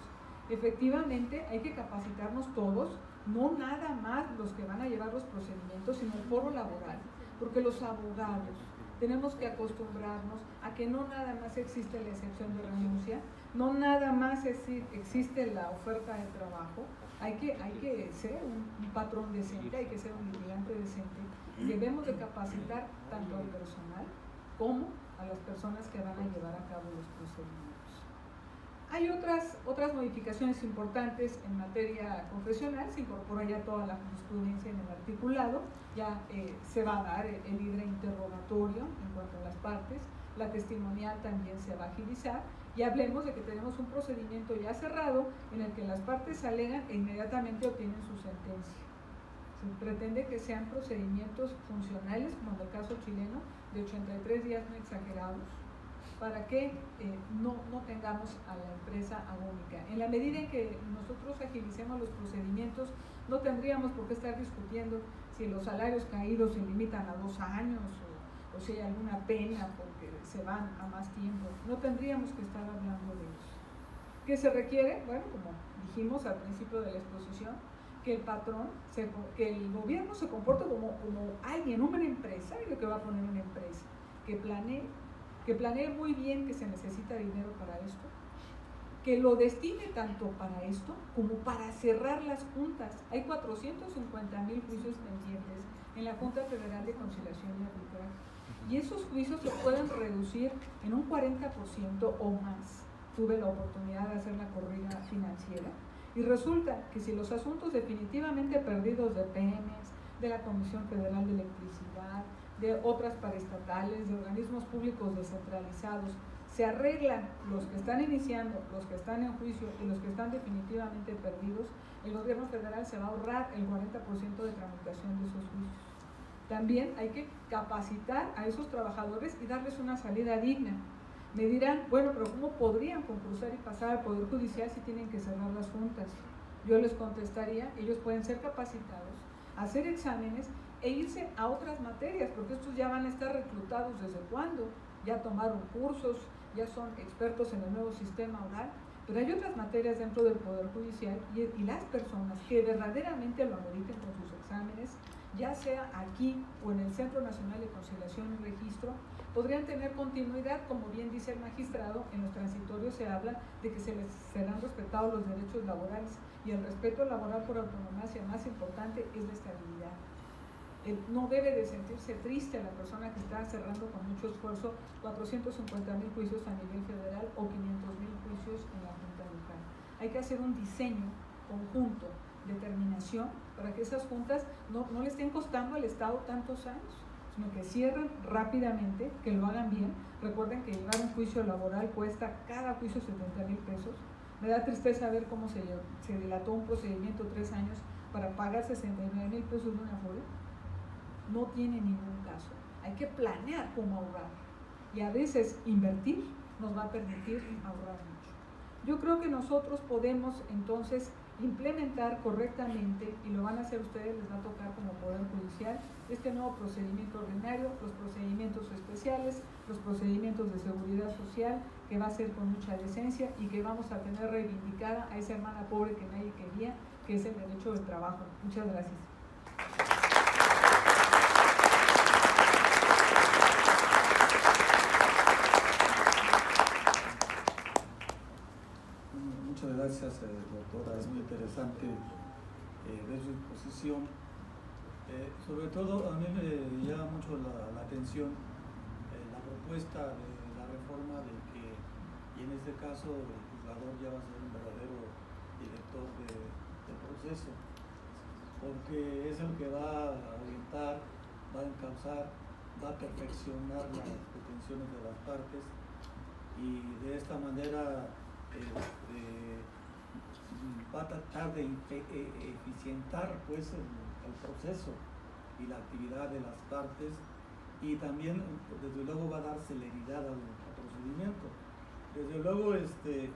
Speaker 3: Efectivamente, hay que capacitarnos todos, no nada más los que van a llevar los procedimientos, sino el foro laboral, porque los abogados tenemos que acostumbrarnos a que no nada más existe la excepción de renuncia, no nada más existe la oferta de trabajo, hay que ser un patrón decente, hay que ser un litigante decente, y debemos de capacitar tanto al personal como a las personas que van a llevar a cabo los procedimientos. Hay otras modificaciones importantes en materia confesional, se incorpora ya toda la jurisprudencia en el articulado, ya se va a dar el libre interrogatorio en cuanto a las partes, la testimonial también se va a agilizar, y hablemos de que tenemos un procedimiento ya cerrado en el que las partes alegan e inmediatamente obtienen su sentencia. Se pretende que sean procedimientos funcionales, como en el caso chileno, de 83 días no exagerados, para que no tengamos a la empresa agónica. En la medida en que nosotros agilicemos los procedimientos, no tendríamos por qué estar discutiendo si los salarios caídos se limitan a 2 años o si hay alguna pena porque se van a más tiempo. No tendríamos que estar hablando de eso. ¿Qué se requiere? Bueno, como dijimos al principio de la exposición, que el patrón, que el gobierno se comporte como alguien, un empresario que va a poner una empresa, que planee muy bien que se necesita dinero para esto, que lo destine tanto para esto como para cerrar las juntas. Hay 450,000 juicios pendientes en la Junta Federal de Conciliación y Arbitraje, y esos juicios se pueden reducir en un 40% o más. Tuve la oportunidad de hacer la corrida financiera y resulta que si los asuntos definitivamente perdidos de Pemex, de la Comisión Federal de Electricidad, de otras paraestatales, de organismos públicos descentralizados, se arreglan los que están iniciando, los que están en juicio y los que están definitivamente perdidos, el gobierno federal se va a ahorrar el 40% de tramitación de esos juicios. También hay que capacitar a esos trabajadores y darles una salida digna. Me dirán, bueno, pero ¿cómo podrían concursar y pasar al Poder Judicial si tienen que cerrar las juntas? Yo les contestaría, ellos pueden ser capacitados, hacer exámenes e irse a otras materias, porque estos ya van a estar reclutados desde cuándo, ya tomaron cursos, ya son expertos en el nuevo sistema oral, pero hay otras materias dentro del Poder Judicial y las personas que verdaderamente lo ameriten con sus exámenes, ya sea aquí o en el Centro Nacional de Conciliación y Registro, podrían tener continuidad. Como bien dice el magistrado, en los transitorios se habla de que se les serán respetados los derechos laborales, y el respeto laboral por autonomía más importante es la estabilidad. No debe de sentirse triste la persona que está cerrando con mucho esfuerzo 450,000 juicios a nivel federal o 500,000 juicios en la Junta local. Hay que hacer un diseño conjunto, determinación, para que esas juntas no le estén costando al Estado tantos años, sino que cierren rápidamente, que lo hagan bien. Recuerden que llevar un juicio laboral cuesta cada juicio 70,000 pesos. Me da tristeza ver cómo se dilató un procedimiento 3 años para pagar 69,000 pesos de una Afore, no tiene ningún caso. Hay que planear cómo ahorrar. Y a veces invertir nos va a permitir ahorrar mucho. Yo creo que nosotros podemos entonces implementar correctamente, y lo van a hacer ustedes, les va a tocar como Poder Judicial, este nuevo procedimiento ordinario, los procedimientos especiales, los procedimientos de seguridad social, que va a ser con mucha decencia y que vamos a tener reivindicada a esa hermana pobre que nadie quería, que es el derecho del trabajo. Muchas gracias.
Speaker 1: Muchas gracias, doctora. Es muy interesante ver su exposición. Sobre todo, a mí me llama mucho la atención la propuesta de la reforma de que, y en este caso, el juzgador ya va a ser un verdadero director del proceso, porque es el que va a orientar, va a encauzar, va a perfeccionar las pretensiones de las partes, y de esta manera va a tratar de eficientar pues el proceso y la actividad de las partes, y también desde luego va a dar celeridad al procedimiento. Desde luego de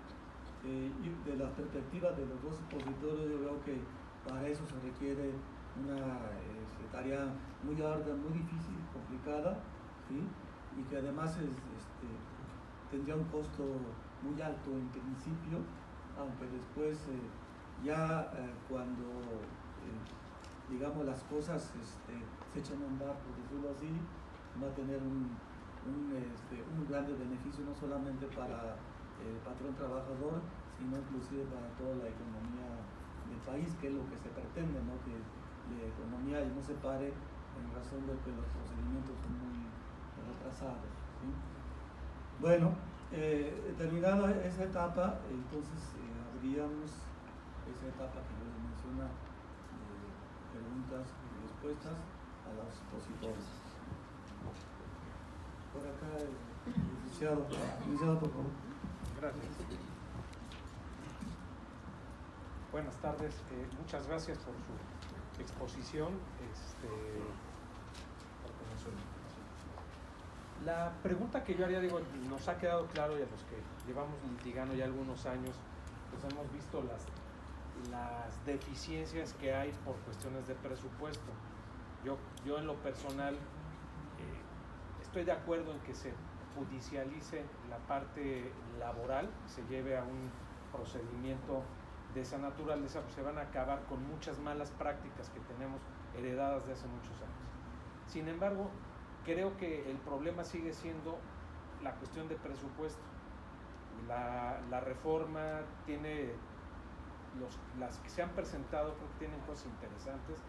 Speaker 1: la perspectiva de los dos expositores, yo veo que para eso se requiere una tarea muy ardua, muy difícil, complicada, ¿sí? Y que además tendría un costo muy alto en principio, aunque después cuando digamos las cosas se echan a andar, por decirlo así, va a tener un gran beneficio no solamente para el patrón trabajador, sino inclusive para toda la economía del país, que es lo que se pretende, ¿no? Que la economía no se pare en razón de que los procedimientos son muy retrasados, ¿sí? Bueno, terminada esa etapa, entonces abríamos esa etapa que yo les menciona, preguntas y respuestas a los expositores. Por acá, licenciado, por favor.
Speaker 4: Gracias. Buenas tardes, muchas gracias por su exposición. La pregunta que yo haría, nos ha quedado claro, y a los que llevamos litigando ya algunos años, pues hemos visto las deficiencias que hay por cuestiones de presupuesto. Yo en lo personal estoy de acuerdo en que se judicialice la parte laboral, se lleve a un procedimiento de esa naturaleza, pues se van a acabar con muchas malas prácticas que tenemos heredadas de hace muchos años. Sin embargo, creo que el problema sigue siendo la cuestión de presupuesto. La reforma tiene, las que se han presentado, creo que tienen cosas interesantes,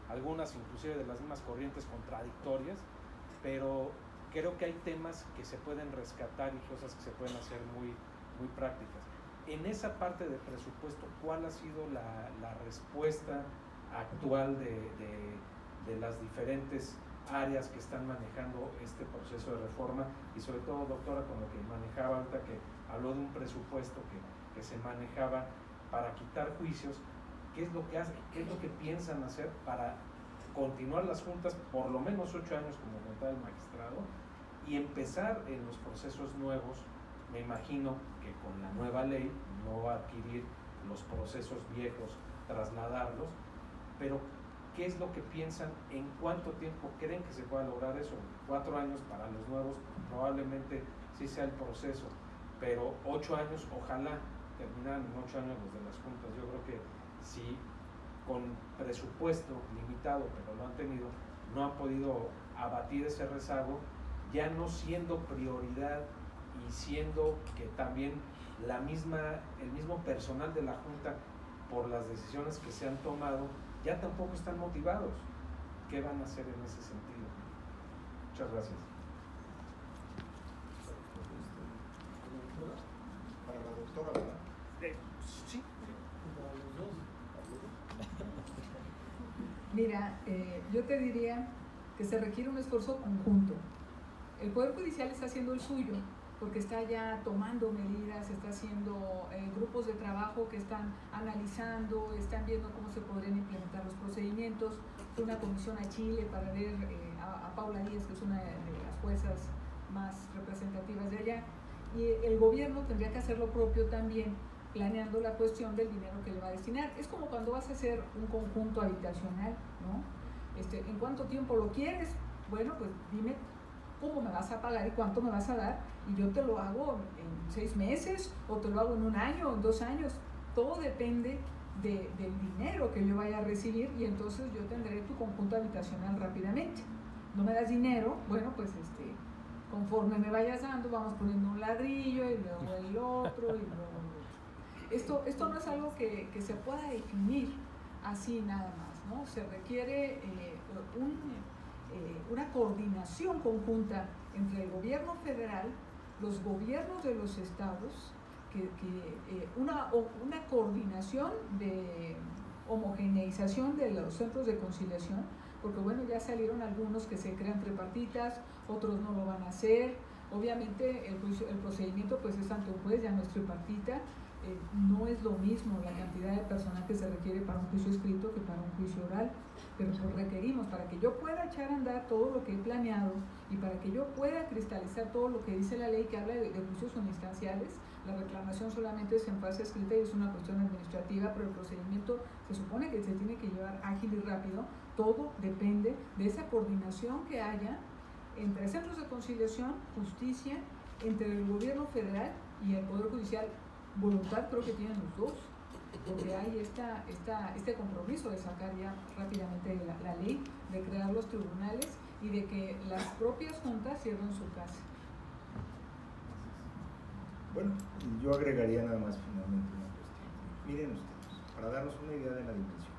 Speaker 4: algunas inclusive de las mismas corrientes contradictorias, pero creo que hay temas que se pueden rescatar y cosas que se pueden hacer muy, muy prácticas. En esa parte de presupuesto, ¿cuál ha sido la respuesta actual de las diferentes áreas que están manejando este proceso de reforma? Y sobre todo, doctora, con lo que manejaba ahorita, que habló de un presupuesto que se manejaba para quitar juicios, ¿qué es lo que hace, qué es lo que piensan hacer para continuar las juntas por lo menos 8 años, como comentaba el magistrado, y empezar en los procesos nuevos? Me imagino que con la nueva ley no va a adquirir los procesos viejos, trasladarlos, pero ¿qué es lo que piensan? ¿En cuánto tiempo creen que se pueda lograr eso? 4 años para los nuevos, probablemente sí sea el proceso, pero 8 años, ojalá terminaran en 8 años los de las juntas. Yo creo que si con presupuesto limitado, pero lo han tenido, no han podido abatir ese rezago, ya no siendo prioridad y siendo que también el mismo personal de la Junta, por las decisiones que se han tomado, ya tampoco están motivados. ¿Qué van a hacer en ese sentido? Muchas gracias.
Speaker 2: Para la doctora, ¿verdad?
Speaker 4: Sí.
Speaker 1: Para los dos.
Speaker 3: Mira, yo te diría que se requiere un esfuerzo conjunto. El Poder Judicial está haciendo el suyo, porque está ya tomando medidas, está haciendo grupos de trabajo que están analizando, están viendo cómo se podrían implementar los procedimientos. Fue una comisión a Chile para ver a Paula Díaz, que es una de las juezas más representativas de allá, y el gobierno tendría que hacer lo propio también, planeando la cuestión del dinero que le va a destinar. Es como cuando vas a hacer un conjunto habitacional, ¿no? ¿En cuánto tiempo lo quieres? Bueno, pues dime cómo me vas a pagar y cuánto me vas a dar, y yo te lo hago en 6 meses, o te lo hago en 1 año, o en 2 años. Todo depende del dinero que yo vaya a recibir, y entonces yo tendré tu conjunto habitacional rápidamente. No me das dinero, bueno, pues conforme me vayas dando, vamos poniendo un ladrillo, y luego el otro, y luego el otro. Esto no es algo que se pueda definir así nada más, ¿no? Se requiere una coordinación conjunta entre el gobierno federal, los gobiernos de los estados, una coordinación de homogeneización de los centros de conciliación, porque bueno, ya salieron algunos que se crean tripartitas, otros no lo van a hacer. Obviamente el procedimiento pues es ante un juez, ya no es tripartita. No es lo mismo la cantidad de personal que se requiere para un juicio escrito que para un juicio oral, pero pues requerimos, para que yo pueda echar a andar todo lo que he planeado y para que yo pueda cristalizar todo lo que dice la ley que habla de juicios uninstanciales. La reclamación solamente es en fase escrita y es una cuestión administrativa, pero el procedimiento se supone que se tiene que llevar ágil y rápido. Todo depende de esa coordinación que haya entre centros de conciliación, justicia, entre el gobierno federal y el Poder Judicial. Voluntad creo que tienen los dos, porque hay este compromiso de sacar ya rápidamente la ley, de crear los tribunales y de que las propias juntas cierren su casa.
Speaker 2: Bueno, yo agregaría nada más finalmente una cuestión. Miren ustedes, para darnos una idea de la dimensión,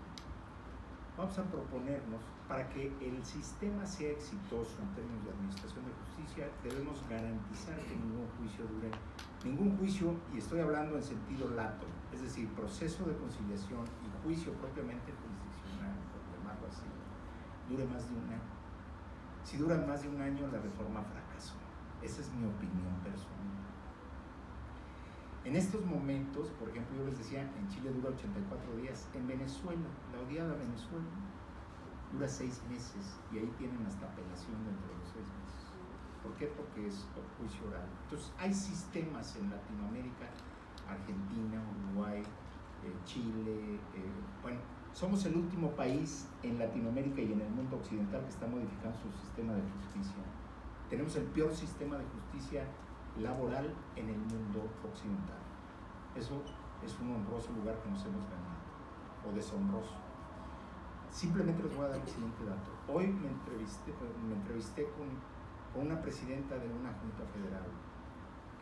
Speaker 2: vamos a proponernos, para que el sistema sea exitoso en términos de administración de justicia, debemos garantizar que ningún juicio, y estoy hablando en sentido lato, es decir, proceso de conciliación y juicio propiamente jurisdiccional, por llamarlo así, dure más de 1 año. Si dura más de 1 año, la reforma fracasó. Esa es mi opinión personal. En estos momentos, por ejemplo, yo les decía, en Chile dura 84 días, en Venezuela, la odiada Venezuela, dura 6 meses, y ahí tienen hasta apelación dentro de los 6 meses. ¿Por qué? Porque es juicio oral. Entonces, hay sistemas en Latinoamérica, Argentina, Uruguay, Chile, bueno, somos el último país en Latinoamérica y en el mundo occidental que está modificando su sistema de justicia. Tenemos el peor sistema de justicia laboral en el mundo occidental. Eso es un honroso lugar que nos hemos ganado, o deshonroso. Simplemente les voy a dar el siguiente dato. Hoy me entrevisté con una presidenta de una junta federal,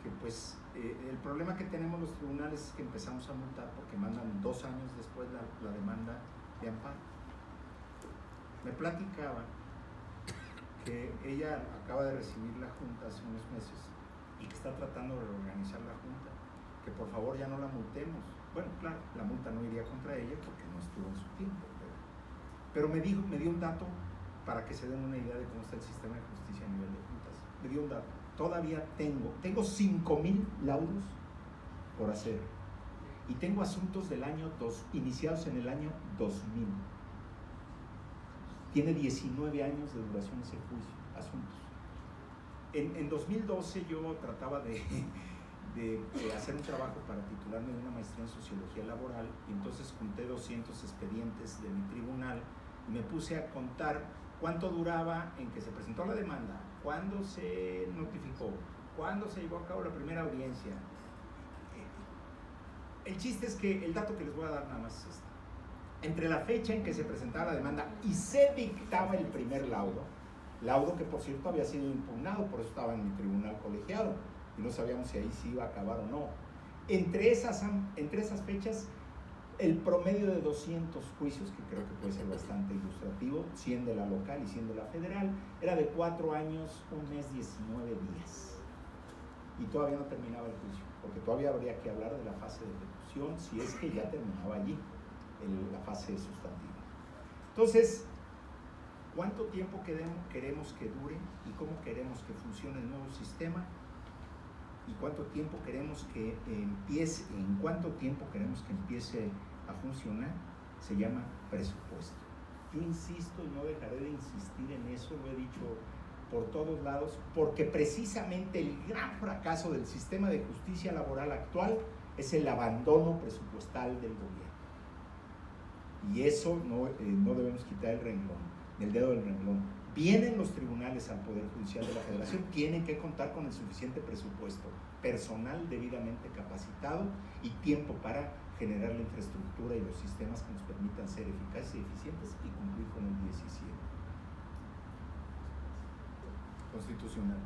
Speaker 2: que pues el problema que tenemos los tribunales es que empezamos a multar porque mandan 2 años después la demanda de amparo. Me platicaba que ella acaba de recibir la junta hace unos meses y que está tratando de reorganizar la junta, que por favor ya no la multemos. Bueno, claro, la multa no iría contra ella porque no estuvo en su tiempo, pero me dio un dato para que se den una idea de cómo está el sistema de justicia a nivel de juntas. Me dio un dato. Todavía tengo 5,000 laudos por hacer, y tengo asuntos del año iniciados en el año 2000. Tiene 19 años de duración ese juicio, asuntos. En 2012 yo trataba de hacer un trabajo para titularme de una maestría en sociología laboral, y entonces junté 200 expedientes de mi tribunal y me puse a contar cuánto duraba en que se presentó la demanda, cuándo se notificó, cuándo se llevó a cabo la primera audiencia. El chiste es que el dato que les voy a dar nada más es este. Entre la fecha en que se presentaba la demanda y se dictaba el primer laudo que por cierto había sido impugnado, por eso estaba en mi tribunal colegiado y no sabíamos si ahí sí iba a acabar o no. Entre esas fechas, el promedio de 200 juicios, que creo que puede ser bastante ilustrativo, 100 de la local y 100 de la federal, era de 4 años, 1 mes, 19 días. Y todavía no terminaba el juicio, porque todavía habría que hablar de la fase de ejecución, si es que ya terminaba allí la fase sustantiva. Entonces, ¿cuánto tiempo queremos que dure y cómo queremos que funcione el nuevo sistema? y cuánto tiempo queremos que empiece, en cuánto tiempo queremos que empiece a funcionar, se llama presupuesto. Yo insisto y no dejaré de insistir en eso, lo he dicho por todos lados, porque precisamente el gran fracaso del sistema de justicia laboral actual es el abandono presupuestal del gobierno. Y eso no debemos quitar el dedo del renglón. Vienen los tribunales al Poder Judicial de la Federación, tienen que contar con el suficiente presupuesto, personal debidamente capacitado y tiempo para generar la infraestructura y los sistemas que nos permitan ser eficaces y eficientes y cumplir con el 17 constitucional.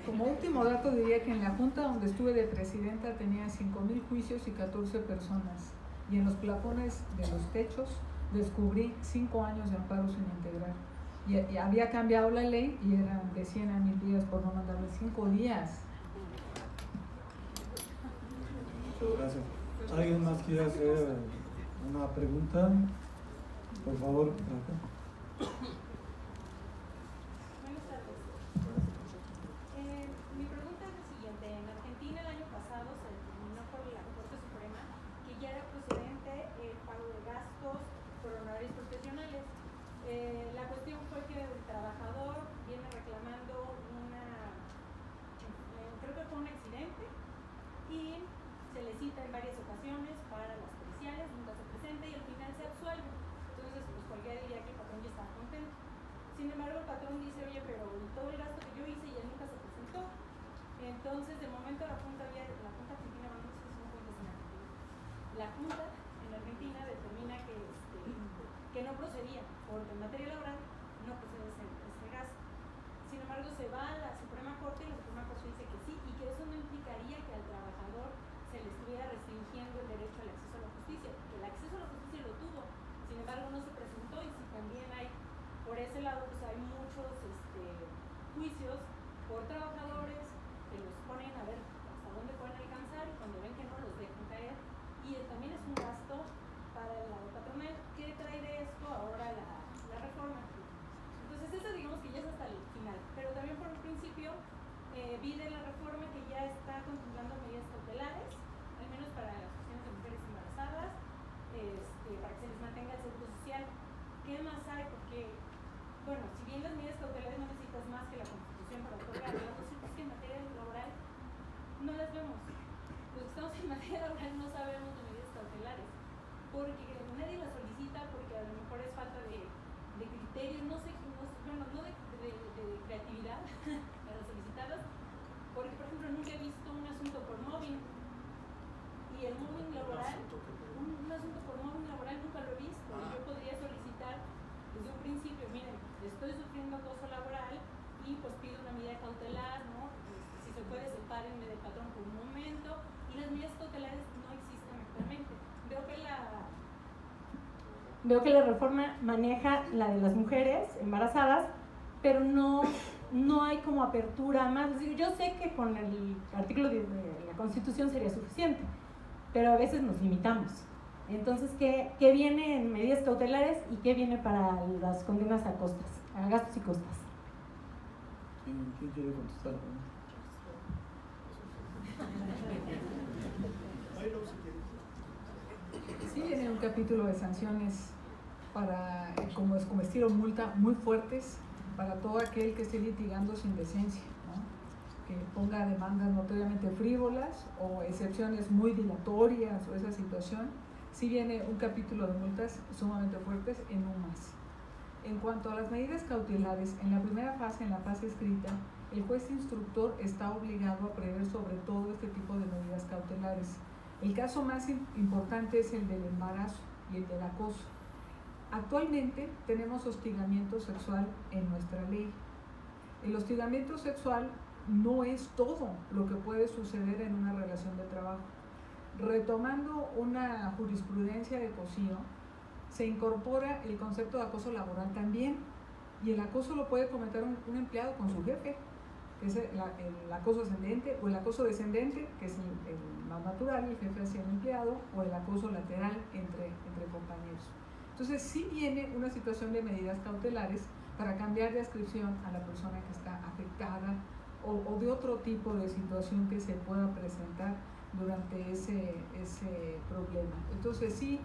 Speaker 3: Como último dato diría que en la junta donde estuve de presidenta tenía 5,000 juicios y 14 personas, y en los plafones de los techos descubrí 5 años de amparo sin integrar, y había cambiado la ley y eran de 100 a 1000 días por no mandarle 5 días.
Speaker 1: Muchas gracias. ¿Alguien más quiere hacer una pregunta? Por favor, acá.
Speaker 5: Buenas tardes. Mi pregunta es la siguiente. En Argentina el año pasado se determinó por la Corte Suprema que ya era procedente el pago de gastos por honorarios profesionales. La cuestión fue que el trabajador viene reclamando creo que fue un accidente, y se le cita en varias ocasiones para las periciales, nunca se presenta y al final se absuelve. Entonces, pues cualquiera diría que el patrón ya estaba contento. Sin embargo, el patrón dice, oye, pero todo el gasto que yo hice ya nunca se presentó. Entonces, de momento la Junta Argentina, vamos a decir, la Junta en Argentina determina que no procedía, porque en materia laboral no procede ese gasto. Sin embargo, se va a la Suprema Corte y la Suprema Corte dice que sí, y que eso no implicaría que al trabajador se le estuviera restringiendo el derecho al acceso a la justicia, porque el acceso a la justicia lo tuvo, sin embargo no se presentó. Y si también hay, por ese lado, pues hay muchos juicios por trabajadores que los ponen a ver hasta dónde pueden alcanzar, y cuando ven que no, los dejan caer, y también es un gasto para el lado patronal. ¿Qué trae de esto ahora la reforma? Entonces eso digamos que ya es hasta el final, pero también por el principio vi de la reforma que ya está contemplando medidas cautelares, al menos para las cuestiones de mujeres embarazadas, para que se les mantenga el seguro social. ¿Qué más hay? Porque, bueno, si bien las medidas cautelares no necesitas más que la Constitución para otorgarlas, lo cierto es que en materia laboral no las vemos. Los que estamos en materia laboral no sabemos de medidas cautelares, porque nadie las solicita, porque a lo mejor es falta de criterios, no de creatividad para solicitarlas, porque por ejemplo nunca he visto un asunto por mobbing, y el mobbing laboral, un asunto por mobbing laboral nunca lo he visto. Yo podría solicitar desde un principio, miren, estoy sufriendo acoso laboral y pues pido una medida cautelar, ¿no? Si se puede, sepárenme del patrón por un momento, y las medidas cautelares no existen actualmente.
Speaker 6: Veo que la reforma maneja la de las mujeres embarazadas, pero no hay como apertura más. Es decir, yo sé que con el artículo de la Constitución sería suficiente, pero a veces nos limitamos. Entonces, ¿qué viene en medidas cautelares y qué viene para las condenas a gastos y costas?
Speaker 1: ¿Quién quiere contestar?
Speaker 3: Sí, viene un capítulo de sanciones para, como estilo multa, muy fuertes para todo aquel que esté litigando sin decencia, ¿no? Que ponga demandas notoriamente frívolas o excepciones muy dilatorias o esa situación. Sí viene un capítulo de multas sumamente fuertes en un más. En cuanto a las medidas cautelares, en la primera fase, en la fase escrita, el juez instructor está obligado a prever sobre todo este tipo de medidas cautelares. El caso más importante es el del embarazo y el del acoso. Actualmente tenemos hostigamiento sexual en nuestra ley. El hostigamiento sexual no es todo lo que puede suceder en una relación de trabajo. Retomando una jurisprudencia de Cosío, se incorpora el concepto de acoso laboral también, y el acoso lo puede cometer un empleado con su jefe, que es el acoso ascendente, o el acoso descendente, que es el más natural, el jefe hacia el empleado, o el acoso lateral entre compañeros. Entonces sí viene una situación de medidas cautelares para cambiar de adscripción a la persona que está afectada o de otro tipo de situación que se pueda presentar durante ese problema. Entonces sí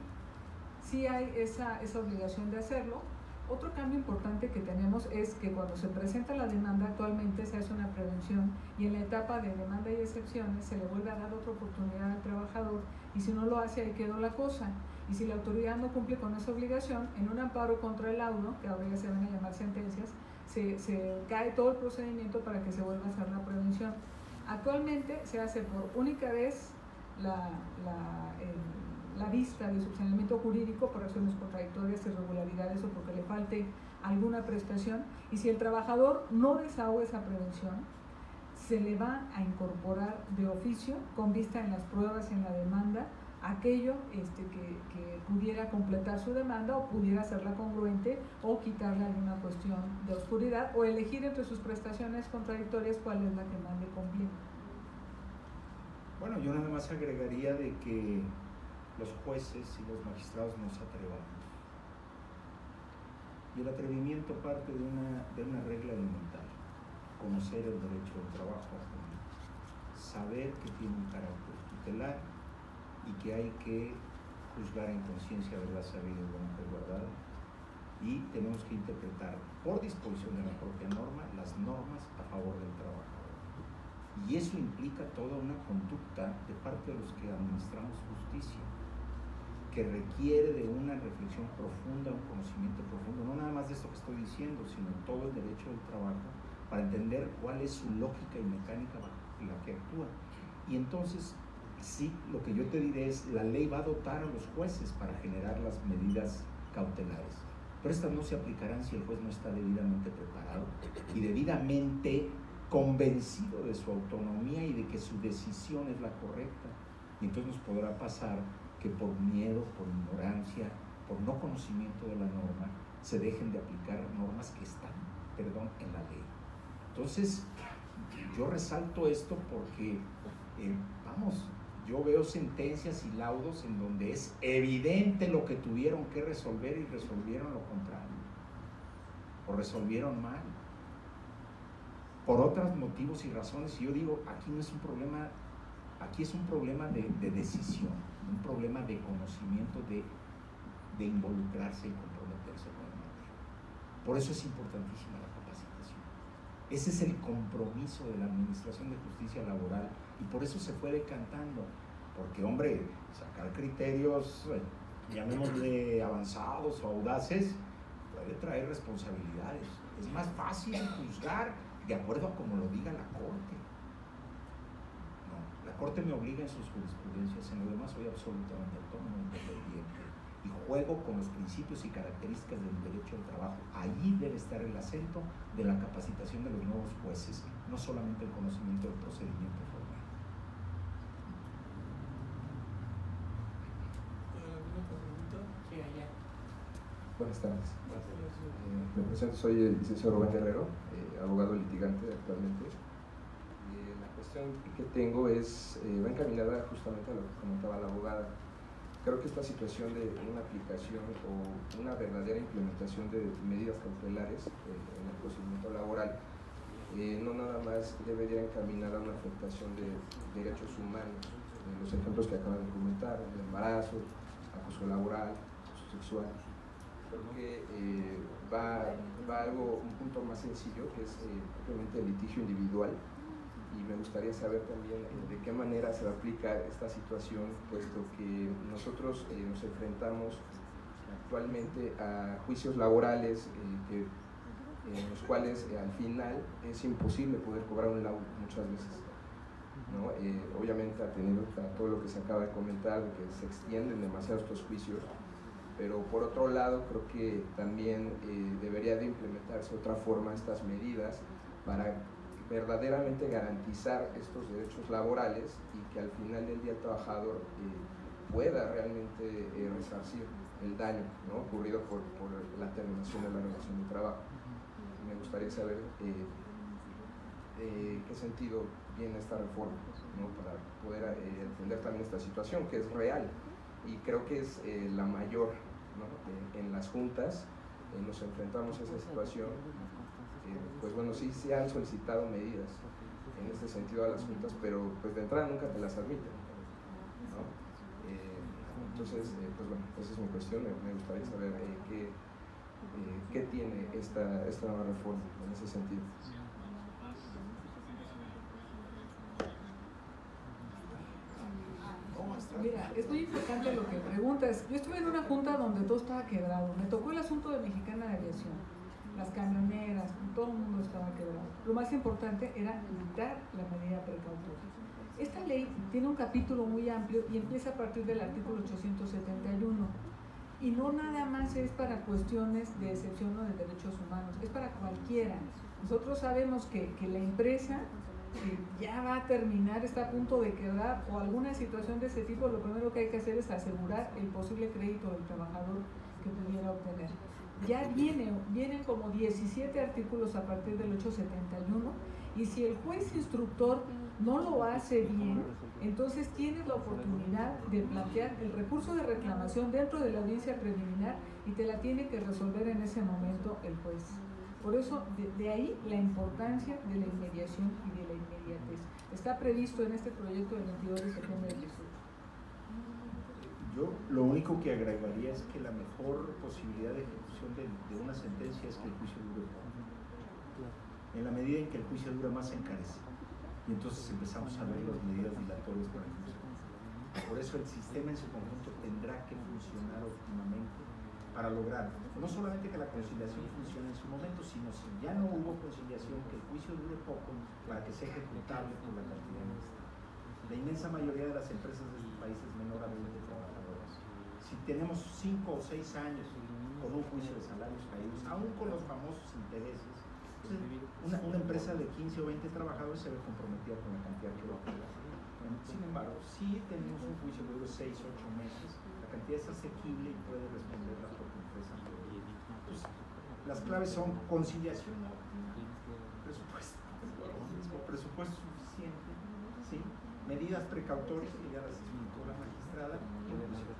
Speaker 3: hay esa obligación de hacerlo. Otro cambio importante que tenemos es que cuando se presenta la demanda actualmente se hace una prevención y en la etapa de demanda y excepciones se le vuelve a dar otra oportunidad al trabajador y si no lo hace ahí quedó la cosa. Y si la autoridad no cumple con esa obligación, en un amparo contra el laudo, que ahora ya se van a llamar sentencias, se cae todo el procedimiento para que se vuelva a hacer la prevención. Actualmente se hace por única vez la vista de subsanamiento jurídico por acciones contradictorias, irregularidades o porque le falte alguna prestación, y si el trabajador no desahoga esa prevención, se le va a incorporar de oficio, con vista en las pruebas y en la demanda, aquello que pudiera completar su demanda o pudiera hacerla congruente o quitarle alguna cuestión de oscuridad o elegir entre sus prestaciones contradictorias cuál es la que más le conviene.
Speaker 2: Bueno, yo nada más agregaría de que los jueces y los magistrados nos atrevamos. Y el atrevimiento parte de una regla elemental: conocer el derecho del trabajo, saber que tiene un carácter tutelar y que hay que juzgar en conciencia, verdad, sabido y buena resguardada, y tenemos que interpretar por disposición de la propia norma las normas a favor del trabajador. Y eso implica toda una conducta de parte de los que administramos justicia, que requiere de una reflexión profunda, un conocimiento profundo, no nada más de esto que estoy diciendo, sino todo el derecho del trabajo, para entender cuál es su lógica y mecánica bajo la que actúa. Y entonces, sí, lo que yo te diré es, la ley va a dotar a los jueces para generar las medidas cautelares, pero estas no se aplicarán si el juez no está debidamente preparado y debidamente convencido de su autonomía y de que su decisión es la correcta. Y entonces nos podrá pasar que por miedo, por ignorancia, por no conocimiento de la norma, se dejen de aplicar normas que están, en la ley. Entonces, yo resalto esto porque, yo veo sentencias y laudos en donde es evidente lo que tuvieron que resolver y resolvieron lo contrario, o resolvieron mal, por otros motivos y razones. Y yo digo, aquí no es un problema, aquí es un problema de decisión, un problema de conocimiento, de involucrarse y comprometerse con el otro. Por eso es importantísima la capacitación. Ese es el compromiso de la Administración de Justicia Laboral y por eso se fue decantando, porque hombre, sacar criterios, llamémosle avanzados o audaces, puede traer responsabilidades. Es más fácil juzgar de acuerdo a como lo diga la Corte. No, la Corte me obliga en sus jurisprudencias, en lo demás soy absolutamente autónomo, independiente y juego con los principios y características del derecho al trabajo. Allí debe estar el acento de la capacitación de los nuevos jueces, no solamente el conocimiento del procedimiento formal.
Speaker 1: ¿Alguna otra pregunta?
Speaker 5: Sí, allá.
Speaker 7: Buenas tardes. Me presento, soy el licenciado Rubén Guerrero, abogado litigante actualmente. La cuestión que tengo va encaminada justamente a lo que comentaba la abogada. Creo que esta situación de una aplicación o una verdadera implementación de medidas cautelares en el procedimiento laboral no nada más debe ir encaminada a una afectación de derechos humanos. Los ejemplos que acaban de comentar, el embarazo, acoso laboral, acoso sexual. Creo que va algo, un punto más sencillo, que es propiamente el litigio individual, y me gustaría saber también de qué manera se va a aplicar esta situación, puesto que nosotros nos enfrentamos actualmente a juicios laborales en los cuales al final es imposible poder cobrar un laudo muchas veces, ¿no? Obviamente atendiendo a todo lo que se acaba de comentar, de que se extienden demasiado estos juicios, pero por otro lado creo que también debería de implementarse otra forma estas medidas para verdaderamente garantizar estos derechos laborales y que al final del día el trabajador pueda realmente resarcir el daño, ¿no?, ocurrido por la terminación de la relación de trabajo. Me gustaría saber qué sentido viene esta reforma, ¿no?, para poder entender también esta situación que es real y creo que es la mayor, ¿no? En las juntas nos enfrentamos a esa situación. Pues bueno, sí se han solicitado medidas, en este sentido a las juntas, pero pues de entrada nunca te las admiten, ¿no? Entonces, pues bueno, esa es mi cuestión. Me gustaría saber qué tiene esta nueva reforma en ese sentido.
Speaker 3: Mira, es muy importante lo que preguntas. Yo estuve en una junta donde todo estaba quebrado. Me tocó el asunto de Mexicana de Aviación, las camioneras, todo el mundo estaba quebrado. Lo más importante era evitar la medida precautoria. Esta ley tiene un capítulo muy amplio y empieza a partir del artículo 871. Y no nada más es para cuestiones de excepción o de derechos humanos, es para cualquiera. Nosotros sabemos que la empresa ya va a terminar, está a punto de quebrar o alguna situación de ese tipo, lo primero que hay que hacer es asegurar el posible crédito del trabajador que pudiera obtener. Ya vienen como 17 artículos a partir del 871 y si el juez instructor no lo hace bien, entonces tienes la oportunidad de plantear el recurso de reclamación dentro de la audiencia preliminar y te la tiene que resolver en ese momento el juez. Por eso, de ahí la importancia de la inmediación y de la inmediatez. Está previsto en este proyecto del 22 de septiembre del 18.
Speaker 2: Yo lo único que agregaría es que la mejor posibilidad de ejecución de una sentencia es que el juicio dure poco. En la medida en que el juicio dura más, se encarece. Y entonces empezamos a ver las medidas dilatorias para el juicio. Por eso el sistema en su conjunto tendrá que funcionar óptimamente para lograr no solamente que la conciliación funcione en su momento, sino si ya no hubo conciliación, que el juicio dure poco para que sea ejecutable por la cantidad necesaria. La inmensa mayoría de las empresas de este país es menor a 20 trabajadores. Si tenemos 5 o 6 años con un juicio de salarios caídos, aún con los famosos intereses, una empresa de 15 o 20 trabajadores se ve comprometida con la cantidad que va a pagar. Sin embargo, si tenemos un juicio de 6 o 8 meses, la cantidad es asequible y puede responder la propia empresa. Entonces, las claves son conciliación óptima, presupuesto suficiente, ¿sí? Medidas precautorias que ya las explicó la magistrada y un juicio.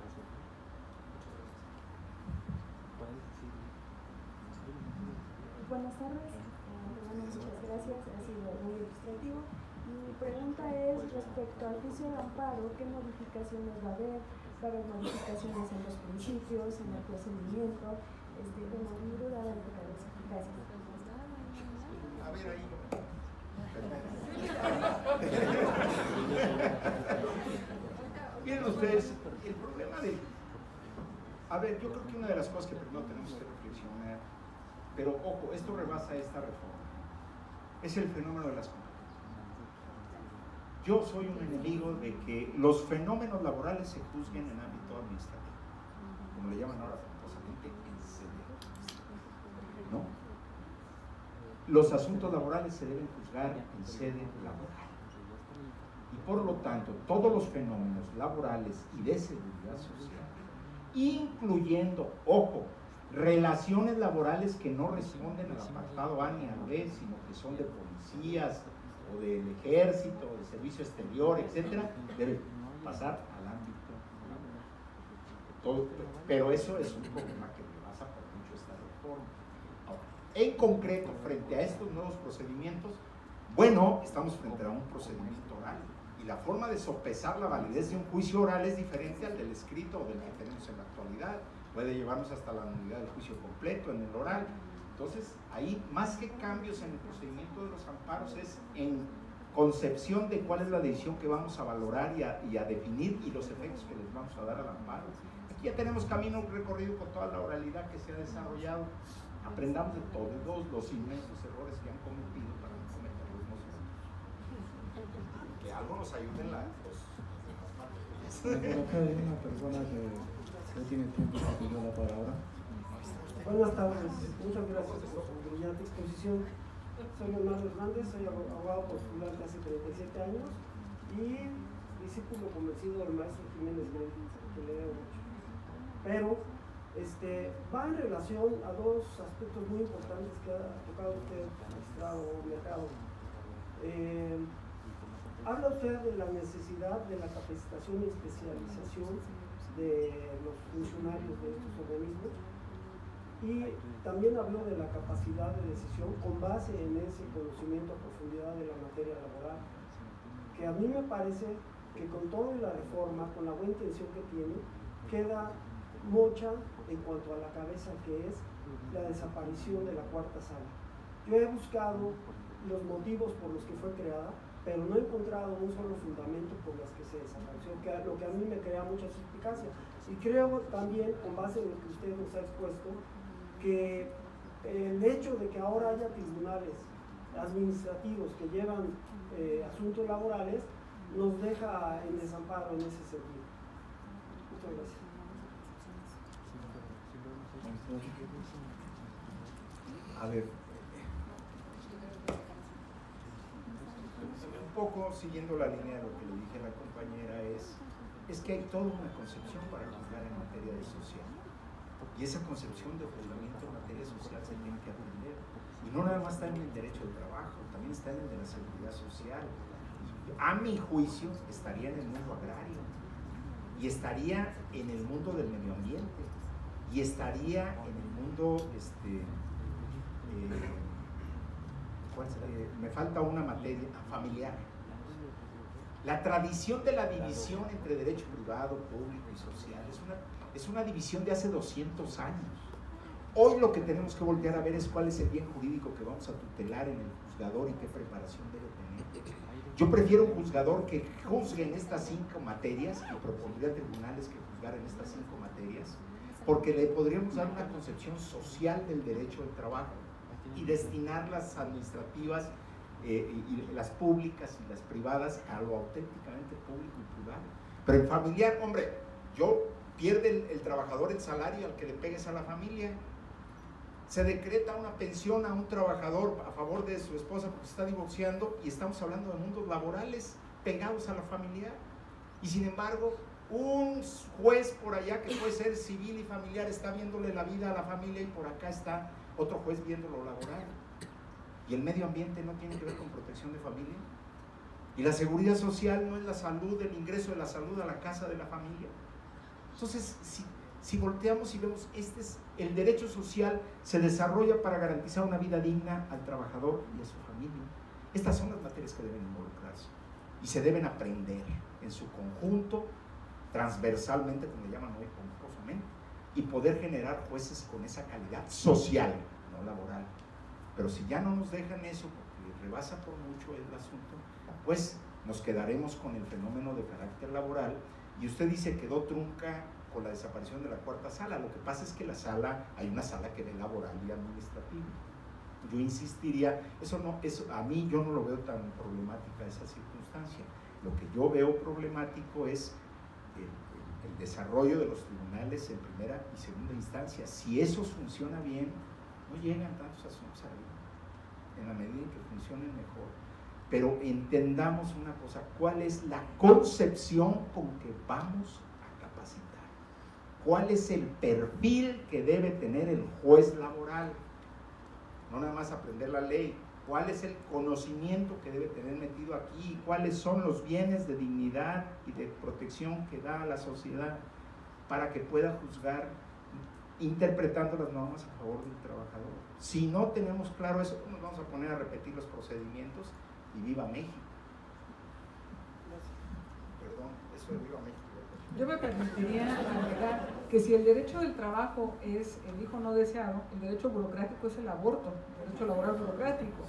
Speaker 8: Buenas tardes, muchas gracias, ha sido muy ilustrativo. Mi pregunta es respecto al juicio de amparo, ¿qué modificaciones va a haber? ¿Va a haber modificaciones en los principios, en el procedimiento? Muy duda de lo que parece. Gracias.
Speaker 2: A ver ahí. Miren ustedes, el problema de... A ver, yo creo que una de las cosas que primero tenemos que reflexionar, pero ojo, esto rebasa esta reforma, es el fenómeno de las competencias. Yo soy un enemigo de que los fenómenos laborales se juzguen en ámbito administrativo, como le llaman ahora pomposamente en sede, ¿no? Los asuntos laborales se deben juzgar en sede laboral. Y por lo tanto, todos los fenómenos laborales y de seguridad social, incluyendo, ojo, relaciones laborales que no responden al apartado A ni al B, sino que son de policías o del ejército, o de servicio exterior, etcétera, deben pasar al ámbito laboral. Todo, pero eso es un problema que rebasa por mucho esta reforma. Ahora, en concreto, frente a estos nuevos procedimientos, bueno, estamos frente a un procedimiento oral. Y la forma de sopesar la validez de un juicio oral es diferente al del escrito o del que tenemos en la actualidad. Puede llevarnos hasta la nulidad del juicio completo en el oral. Entonces, ahí, más que cambios en el procedimiento de los amparos, es en concepción de cuál es la decisión que vamos a valorar y a definir y los efectos que les vamos a dar al amparo. Aquí ya tenemos camino recorrido con toda la oralidad que se ha desarrollado. Aprendamos de todos los inmensos errores que han cometido para no cometerlos nosotros. Que algo nos ayude en las partes.
Speaker 9: Por acá hay una persona que no tiene tiempo de pedir la palabra.
Speaker 10: Buenas tardes, muchas gracias por su brillante exposición. Soy Leonardo Hernández, soy abogado postular de hace 37 años y discípulo convencido del maestro Jiménez Grey, que le debo mucho. Pero va en relación a dos aspectos muy importantes que ha tocado usted, magistrado Mercado. Habla usted de la necesidad de la capacitación y especialización de los funcionarios de estos organismos, Y también habló de la capacidad de decisión con base en ese conocimiento a profundidad de la materia laboral, que a mí me parece que con toda la reforma, con la buena intención que tiene, queda mocha en cuanto a la cabeza, que es la desaparición de la cuarta sala. Yo he buscado los motivos por los que fue creada, pero no he encontrado un solo fundamento por los que se desapareció, lo que a mí me crea mucha suspicacia. Y creo también, con base en lo que usted nos ha expuesto, que el hecho de que ahora haya tribunales administrativos que llevan asuntos laborales nos deja en desamparo en ese sentido. Muchas gracias.
Speaker 2: A ver, un poco siguiendo la línea de lo que le dije a la compañera, es que hay toda una concepción para juzgar en materia de social. Y esa concepción de juzgamiento en materia social se tiene que aprender. Y no nada más está en el derecho del trabajo, también está en el de la seguridad social. A mi juicio, estaría en el mundo agrario, y estaría en el mundo del medio ambiente, y estaría en el mundo, me falta una materia, familiar. La tradición de la división entre derecho privado, público y social es una división de hace 200 años. Hoy lo que tenemos que voltear a ver es cuál es el bien jurídico que vamos a tutelar en el juzgador y qué preparación debe tener. Yo prefiero un juzgador que juzgue en estas 5 materias, y propondría tribunales que juzgaran estas 5 materias, porque le podríamos dar una concepción social del derecho del trabajo y destinar las administrativas y las públicas y las privadas a lo auténticamente público y privado. Pero en familiar, hombre, pierde el trabajador el salario al que le pegues a la familia. Se decreta una pensión a un trabajador a favor de su esposa porque se está divorciando, y estamos hablando de mundos laborales pegados a la familiar. Y sin embargo, un juez por allá que puede ser civil y familiar está viéndole la vida a la familia, y por acá está otro juez viendo lo laboral. Y el medio ambiente no tiene que ver con protección de familia. Y la seguridad social no es la salud, el ingreso de la salud a la casa de la familia. Entonces, si volteamos y vemos, el derecho social se desarrolla para garantizar una vida digna al trabajador y a su familia. Estas son las materias que deben involucrarse y se deben aprender en su conjunto, transversalmente, como le llaman hoy, pomposamente, y poder generar jueces con esa calidad social, no laboral. Pero si ya no nos dejan eso, porque rebasa por mucho el asunto, pues nos quedaremos con el fenómeno de carácter laboral. Y usted dice quedó trunca con la desaparición de la cuarta sala. Lo que pasa es que hay una sala que ve laboral y administrativa. Yo insistiría, a mí yo no lo veo tan problemática esa circunstancia. Lo que yo veo problemático es el desarrollo de los tribunales en primera y segunda instancia. Si eso funciona bien, no llegan tantos asuntos ahí, en la medida en que funcionen mejor. Pero entendamos una cosa, ¿cuál es la concepción con que vamos a capacitar? ¿Cuál es el perfil que debe tener el juez laboral? No nada más aprender la ley. ¿Cuál es el conocimiento que debe tener metido aquí? ¿Cuáles son los bienes de dignidad y de protección que da a la sociedad para que pueda juzgar interpretando las normas a favor del trabajador? Si no tenemos claro eso, nos vamos a poner a repetir los procedimientos y viva México. Perdón, eso de viva México.
Speaker 3: Yo me permitiría agregar que si el derecho del trabajo es el hijo no deseado, el derecho burocrático es el aborto, el derecho laboral burocrático.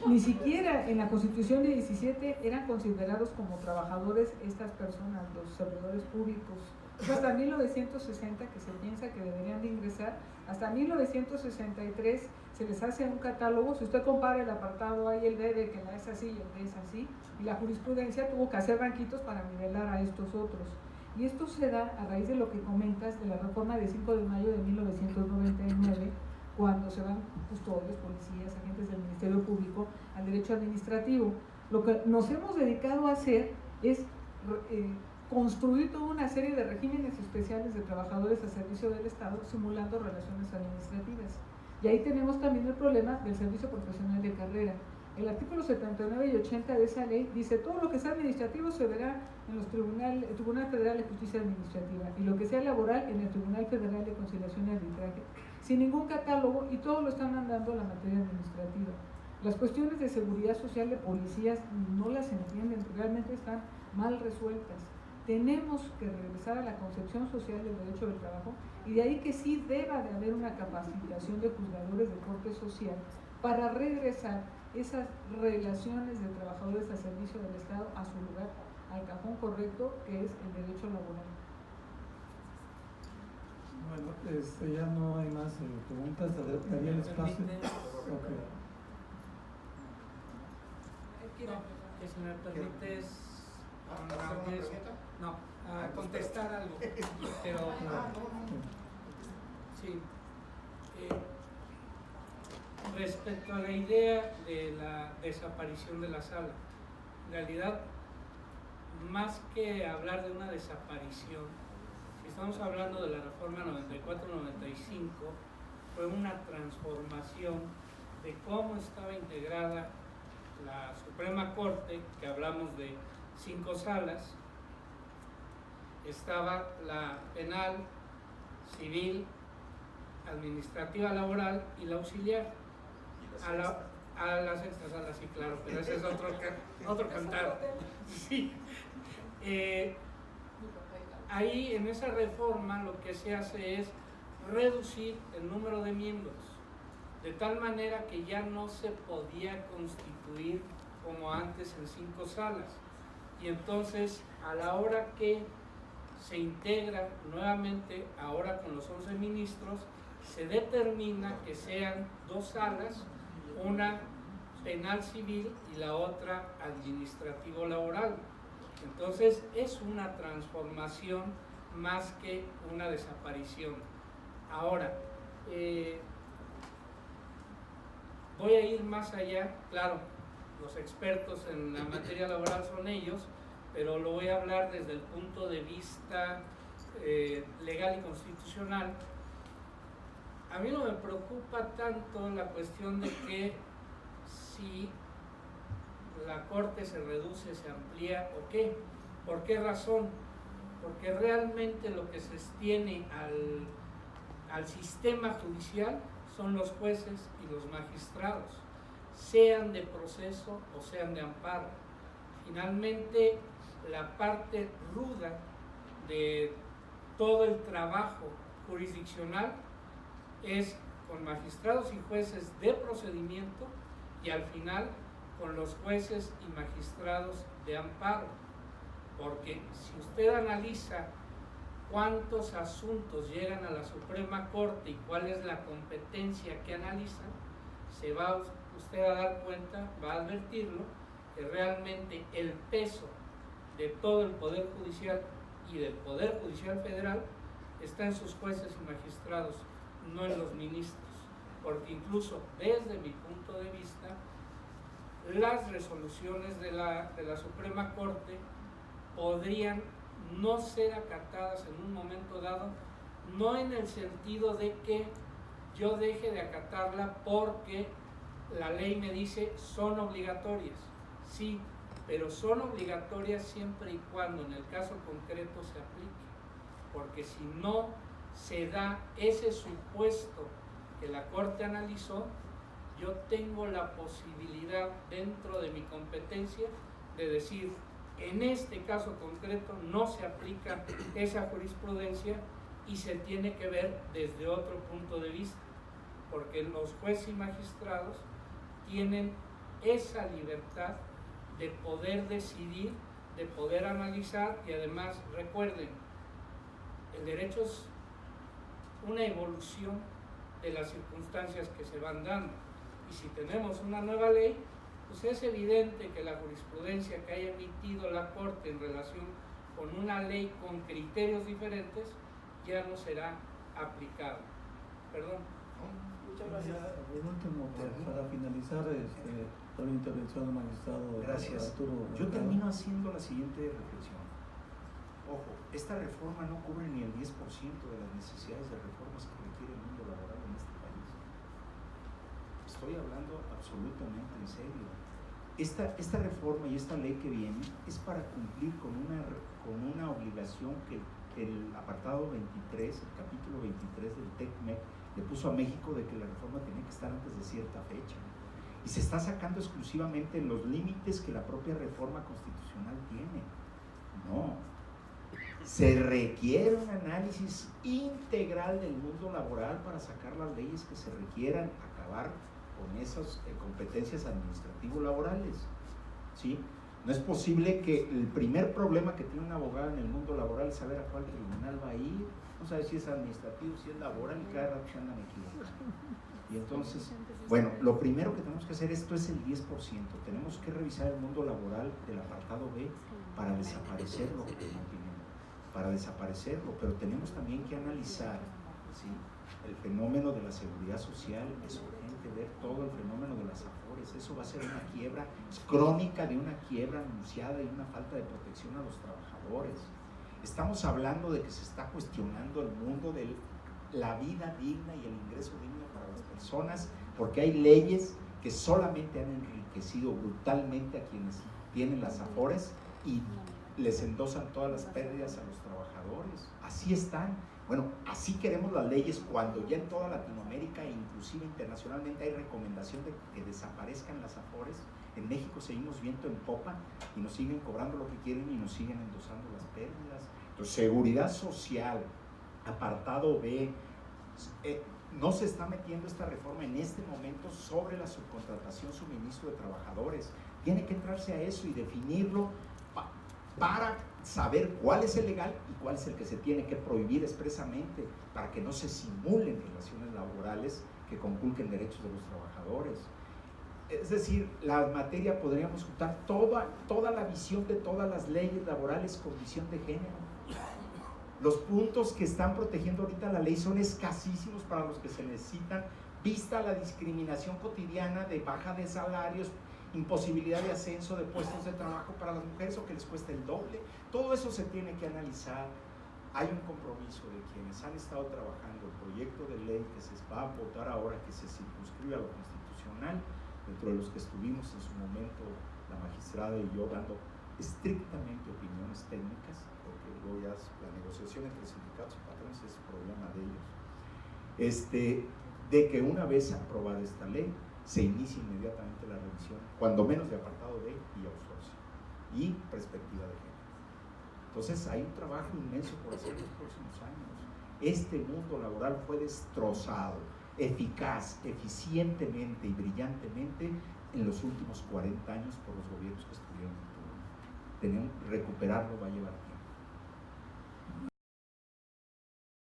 Speaker 3: Ni siquiera en la Constitución de 17 eran considerados como trabajadores estas personas, los servidores públicos. Hasta 1960 que se piensa que deberían de ingresar, hasta 1963 se les hace un catálogo. Si usted compara el apartado A y el B, de que la es así y el B es así, y la jurisprudencia tuvo que hacer ranquitos para nivelar a estos otros. Y esto se da a raíz de lo que comentas de la reforma del 5 de mayo de 1999, cuando se van custodios, policías, agentes del Ministerio Público al derecho administrativo. Lo que nos hemos dedicado a hacer es construir toda una serie de regímenes especiales de trabajadores al servicio del Estado, simulando relaciones administrativas. Y ahí tenemos también el problema del servicio profesional de carrera. El artículo 79 y 80 de esa ley dice: todo lo que sea administrativo se verá en el Tribunal Federal de Justicia Administrativa, y lo que sea laboral en el Tribunal Federal de Conciliación y Arbitraje. sin ningún catálogo, y todo lo están mandando a la materia administrativa. Las cuestiones de seguridad social de policías no las entienden, realmente están mal resueltas. Tenemos que regresar a la concepción social del derecho del trabajo, y de ahí que sí deba de haber una capacitación de juzgadores de corte social para regresar esas relaciones de trabajadores a servicio del Estado a su lugar, al cajón correcto, que es el derecho laboral.
Speaker 9: Bueno, ya no hay más preguntas, daría el espacio. Okay.
Speaker 11: Que si me permites contestar algo, pero sí, respecto a la idea de la desaparición de la sala, en realidad, más que hablar de una desaparición, si estamos hablando de la reforma 94-95, fue una transformación de cómo estaba integrada la Suprema Corte, que hablamos de 5 salas. Estaba la penal, civil, administrativa, laboral y la auxiliar. A las extras salas, sí, claro, pero ese es otro cantar. Sí. Ahí en esa reforma lo que se hace es reducir el número de miembros, de tal manera que ya no se podía constituir como antes en 5 salas. Y entonces, a la hora que se integra nuevamente, ahora con los 11 ministros, se determina que sean 2 salas, una penal civil y la otra administrativo laboral. Entonces, es una transformación más que una desaparición. Ahora, voy a ir más allá. Claro, los expertos en la materia laboral son ellos, pero lo voy a hablar desde el punto de vista legal y constitucional. A mí no me preocupa tanto la cuestión de que si la Corte se reduce, se amplía o qué. ¿Por qué razón? Porque realmente lo que se sostiene al sistema judicial son los jueces y los magistrados, sean de proceso o sean de amparo. Finalmente, la parte ruda de todo el trabajo jurisdiccional es con magistrados y jueces de procedimiento y al final con los jueces y magistrados de amparo. Porque si usted analiza cuántos asuntos llegan a la Suprema Corte y cuál es la competencia que analizan, se va usted a dar cuenta, va a advertirlo, que realmente el peso de todo el Poder Judicial y del Poder Judicial Federal está en sus jueces y magistrados, no en los ministros. Porque incluso desde mi punto de vista, las resoluciones de la Suprema Corte podrían no ser acatadas en un momento dado, no en el sentido de que yo deje de acatarla porque la ley me dice son obligatorias, sí, pero son obligatorias siempre y cuando en el caso concreto se aplique, porque si no se da ese supuesto que la Corte analizó, yo tengo la posibilidad dentro de mi competencia de decir, en este caso concreto no se aplica esa jurisprudencia y se tiene que ver desde otro punto de vista, porque los jueces y magistrados tienen esa libertad de poder decidir, de poder analizar y además recuerden, el derecho es una evolución de las circunstancias que se van dando y si tenemos una nueva ley, pues es evidente que la jurisprudencia que haya emitido la Corte en relación con una ley con criterios diferentes ya no será aplicada. Perdón.
Speaker 10: Muchas gracias.
Speaker 9: Por último, para finalizar, la intervención del magistrado.
Speaker 2: Gracias.
Speaker 9: Arturo.
Speaker 2: Yo termino haciendo la siguiente reflexión. Ojo, esta reforma no cubre ni el 10% de las necesidades de reformas que requiere el mundo laboral en este país. Estoy hablando absolutamente en serio. Esta reforma y esta ley que viene es para cumplir con una obligación que el apartado 23, el capítulo 23 del TECMEC le puso a México de que la reforma tenía que estar antes de cierta fecha. Y se está sacando exclusivamente en los límites que la propia reforma constitucional tiene. No. Se requiere un análisis integral del mundo laboral para sacar las leyes que se requieran, acabar con esas competencias administrativo-laborales. ¿Sí? No es posible que el primer problema que tiene un abogado en el mundo laboral es saber a cuál tribunal va a ir, no sabe si es administrativo, si es laboral, y cada rato se andan equivocando. Y entonces, bueno, lo primero que tenemos que hacer, esto es el 10%, tenemos que revisar el mundo laboral del apartado B para desaparecerlo, en mi opinión, para desaparecerlo, pero tenemos también que analizar, ¿sí?, el fenómeno de la seguridad social. Es urgente ver todo el fenómeno de las afores. Eso va a ser una quiebra crónica, de una quiebra anunciada y una falta de protección a los trabajadores. Estamos hablando de que se está cuestionando el mundo de la vida digna y el ingreso digno para las personas, porque hay leyes que solamente han enriquecido brutalmente a quienes tienen las afores y les endosan todas las pérdidas a los trabajadores. Así están. Bueno, así queremos las leyes cuando ya en toda Latinoamérica e inclusive internacionalmente hay recomendación de que desaparezcan las afores. En México seguimos viento en popa y nos siguen cobrando lo que quieren y nos siguen endosando las pérdidas. Entonces, seguridad social, apartado B, no se está metiendo esta reforma en este momento sobre la subcontratación, suministro de trabajadores. Tiene que entrarse a eso y definirlo para saber cuál es el legal y cuál es el que se tiene que prohibir expresamente, para que no se simulen relaciones laborales que conculquen derechos de los trabajadores. Es decir, la materia podríamos juntar toda la visión de todas las leyes laborales con visión de género. Los puntos que están protegiendo ahorita la ley son escasísimos para los que se necesitan, vista la discriminación cotidiana de baja de salarios, imposibilidad de ascenso de puestos de trabajo para las mujeres o que les cuesta el doble. Todo eso se tiene que analizar. Hay un compromiso de quienes han estado trabajando el proyecto de ley que se va a votar ahora, que se circunscribe a lo constitucional, dentro de los que estuvimos en su momento la magistrada y yo dando estrictamente opiniones técnicas, porque luego ya la negociación entre sindicatos y patrones es problema de ellos, de que una vez aprobada esta ley se inicie inmediatamente la revisión, cuando menos de apartado B y outsourcing y perspectiva de género. Entonces hay un trabajo inmenso por hacer en los próximos años. Este mundo laboral fue destrozado eficaz, eficientemente y brillantemente en los últimos 40 años por los gobiernos que estuvieron en turno. Recuperarlo va a llevar tiempo.